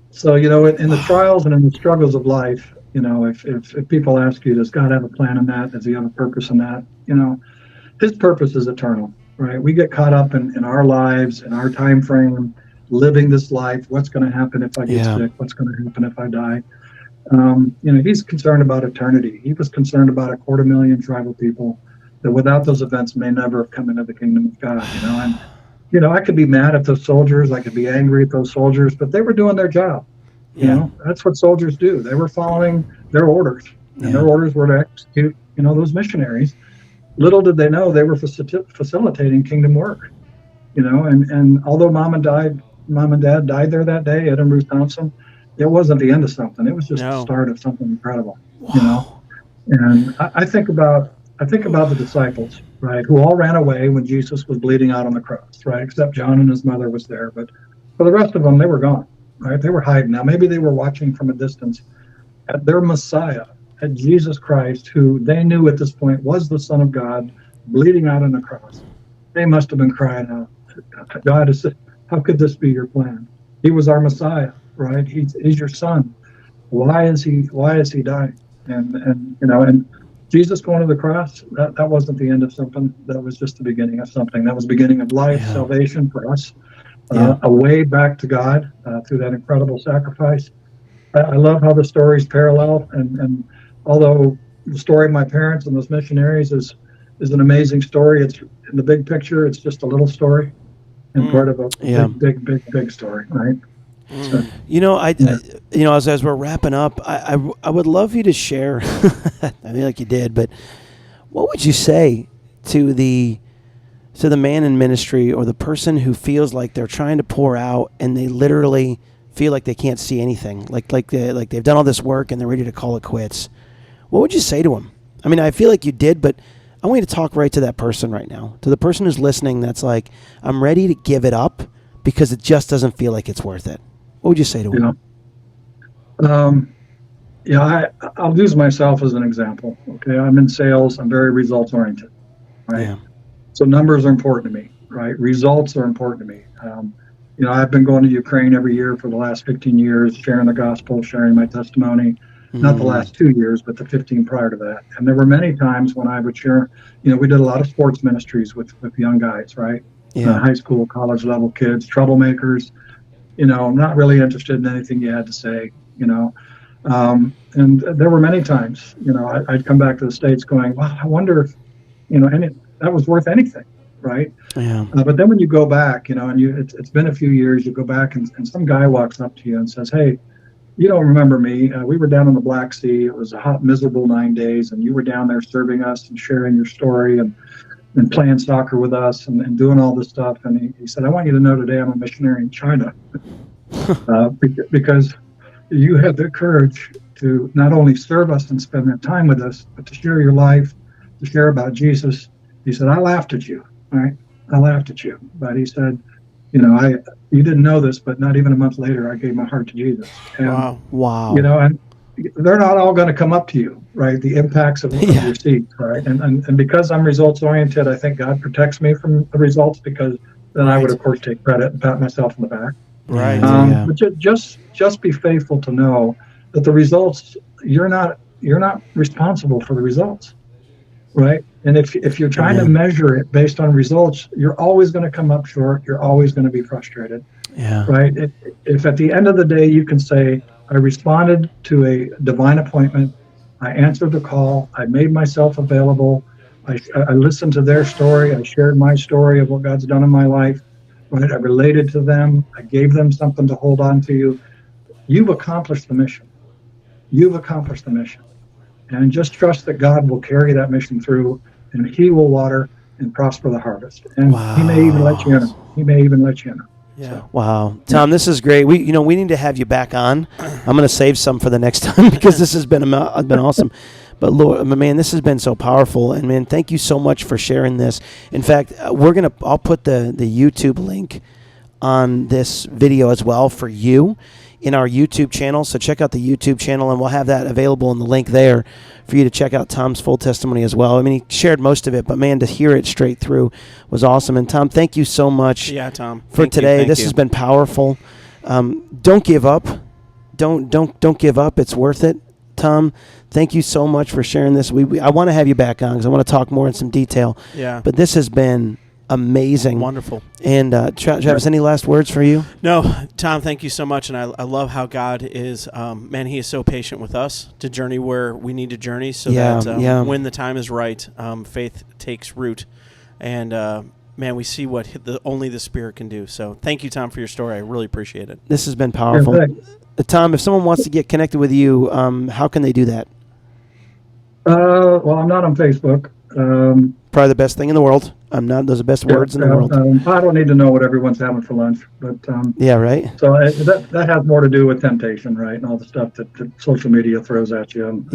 So in the trials and in the struggles of life, if people ask you, does God have a plan in that? Does He have a purpose in that? His purpose is eternal, right? We get caught up in our lives, in our time frame, living this life. What's going to happen if I get sick? What's going to happen if I die? He's concerned about eternity. He was concerned about 250,000 tribal people that without those events may never have come into the kingdom of God. And I could be mad at those soldiers. I could be angry at those soldiers, but they were doing their job. That's what soldiers do. They were following their orders, and their orders were to execute, those missionaries. Little did they know they were facilitating kingdom work, and although mom and dad died there that day, Ed and Ruth Thompson, it wasn't the end of something. It was just the start of something incredible, And I think about the disciples, right, who all ran away when Jesus was bleeding out on the cross, right, except John and his mother was there, but for the rest of them, they were gone, right? They were hiding. Now, maybe they were watching from a distance at their Messiah, at Jesus Christ, who they knew at this point was the Son of God, bleeding out on the cross. They must have been crying out, God, how could this be your plan? He was our Messiah, right? He's your Son. Why is he dying? And Jesus going to the cross, that wasn't the end of something. That was just the beginning of something. That was the beginning of life, salvation for us, a way back to God through that incredible sacrifice. I love how the stories parallel, and although the story of my parents and those missionaries is an amazing story, it's in the big picture, it's just a little story and part of a big story, right? So, as we're wrapping up, I would love you to share, I mean, like you did, but what would you say to the man in ministry or the person who feels like they're trying to pour out and they literally feel like they can't see anything, like they've done all this work and they're ready to call it quits? What would you say to them? I mean, I feel like you did, but I want you to talk right to that person right now, to the person who's listening that's like, I'm ready to give it up because it just doesn't feel like it's worth it. What would you say to them? I'll use myself as an example. Okay, I'm in sales. I'm very results oriented, right? So numbers are important to me, right? Results are important to me. I've been going to Ukraine every year for the last 15 years, sharing the gospel, sharing my testimony. Not the last 2 years, but the 15 prior to that. And there were many times when I would share, we did a lot of sports ministries with young guys, right? Yeah. High school, college level kids, troublemakers, not really interested in anything you had to say, and there were many times, I'd come back to the States going, wow, I wonder if, that was worth anything, right? Yeah. But then when you go back, and it's been a few years, you go back and some guy walks up to you and says, hey, you don't remember me. We were down in the Black Sea. It was a hot, miserable 9 days, and you were down there serving us and sharing your story and playing soccer with us and doing all this stuff. And he said, I want you to know today I'm a missionary in China because you had the courage to not only serve us and spend that time with us, but to share your life, to share about Jesus. He said, I laughed at you, right? I laughed at you. But he said, you didn't know this, but not even a month later, I gave my heart to Jesus. And, Wow. And they're not all going to come up to you, right? The impacts of your seats, right? And because I'm results oriented, I think God protects me from the results, because then I would, of course, take credit and pat myself on the back. Right. But just be faithful to know that the results, you're not responsible for the results, right? And if you're trying to measure it based on results, you're always going to come up short. You're always going to be frustrated, right? If at the end of the day you can say, I responded to a divine appointment, I answered the call, I made myself available, I listened to their story, I shared my story of what God's done in my life, right? I related to them, I gave them something to hold on to. You've accomplished the mission. You've accomplished the mission. And just trust that God will carry that mission through, and He will water and prosper the harvest. And He may even let you in. He may even let you in. Yeah. So, Wow. Tom, this is great. We need to have you back on. I'm going to save some for the next time because this has been awesome. But Lord, man, this has been so powerful. And man, thank you so much for sharing this. In fact, I'll put the YouTube link on this video as well for you in our YouTube channel. So check out the YouTube channel, and we'll have that available in the link there for you to check out Tom's full testimony as well. I mean, he shared most of it, but man, to hear it straight through was awesome. And Tom, thank you so much Tom. for today. This has been powerful. Don't give up. Don't give up. It's worth it. Tom, thank you so much for sharing this. I want to have you back on because I want to talk more in some detail. Yeah. But this has been amazing. Wonderful. And Travis, any last words for you? No, Tom, thank you so much. And I love how God is, He is so patient with us to journey where we need to journey so that when the time is right, faith takes root. And, we see what only the Spirit can do. So thank you, Tom, for your story. I really appreciate it. This has been powerful. Tom, if someone wants to get connected with you, how can they do that? Well, I'm not on Facebook. Probably the best thing in the world. I'm not. Those are the best words in the world. I don't need to know what everyone's having for lunch, but yeah, right. So that has more to do with temptation, right, and all the stuff that social media throws at you. And,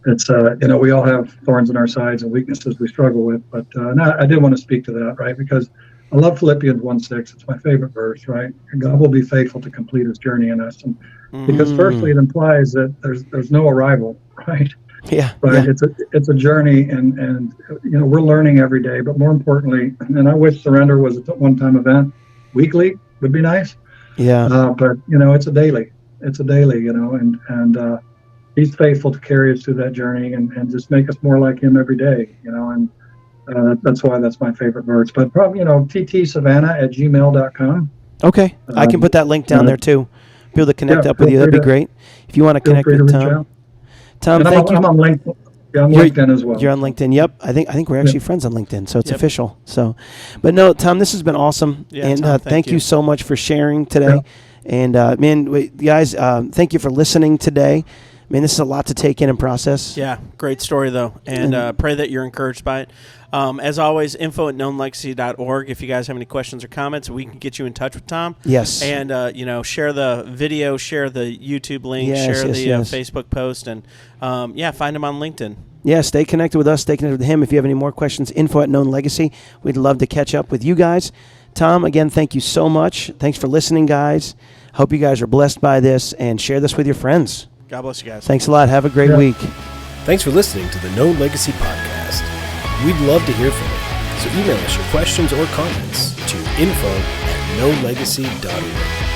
it's we all have thorns in our sides and weaknesses we struggle with, but I did want to speak to that, right, because I love Philippians 1:6. It's my favorite verse, right? God will be faithful to complete His journey in us, and because firstly it implies that there's no arrival, right? Yeah. Right. Yeah. It's a journey, and we're learning every day. But more importantly, and I wish surrender was a one-time event. Weekly would be nice. Yeah. But it's a daily. It's a daily. And He's faithful to carry us through that journey and just make us more like Him every day. And that's why that's my favorite verse. But probably ttsavannah@gmail.com. Okay, I can put that link down there too. Be able to connect up with you. That'd be great. If you want to connect with Tom. Tom, thank you. I'm on LinkedIn. Yeah, I'm LinkedIn as well. You're on LinkedIn. Yep. I think we're actually friends on LinkedIn, so it's official. So, but no, Tom, this has been awesome. Yeah, and Tom, thank you so much for sharing today. Yeah. And guys, thank you for listening today. This is a lot to take in and process. Yeah, great story though, and pray that you're encouraged by it. As always, info@knownlegacy.org. If you guys have any questions or comments, we can get you in touch with Tom. Yes. And, share the video, share the YouTube link, share the Facebook post, and, find him on LinkedIn. Yeah, stay connected with us. Stay connected with him. If you have any more questions, info@knownlegacy. We'd love to catch up with you guys. Tom, again, thank you so much. Thanks for listening, guys. Hope you guys are blessed by this, and share this with your friends. God bless you guys. Thanks a lot. Have a great week. Thanks for listening to the Known Legacy Podcast. We'd love to hear from you. So email us your questions or comments to info@knownlegacy.org.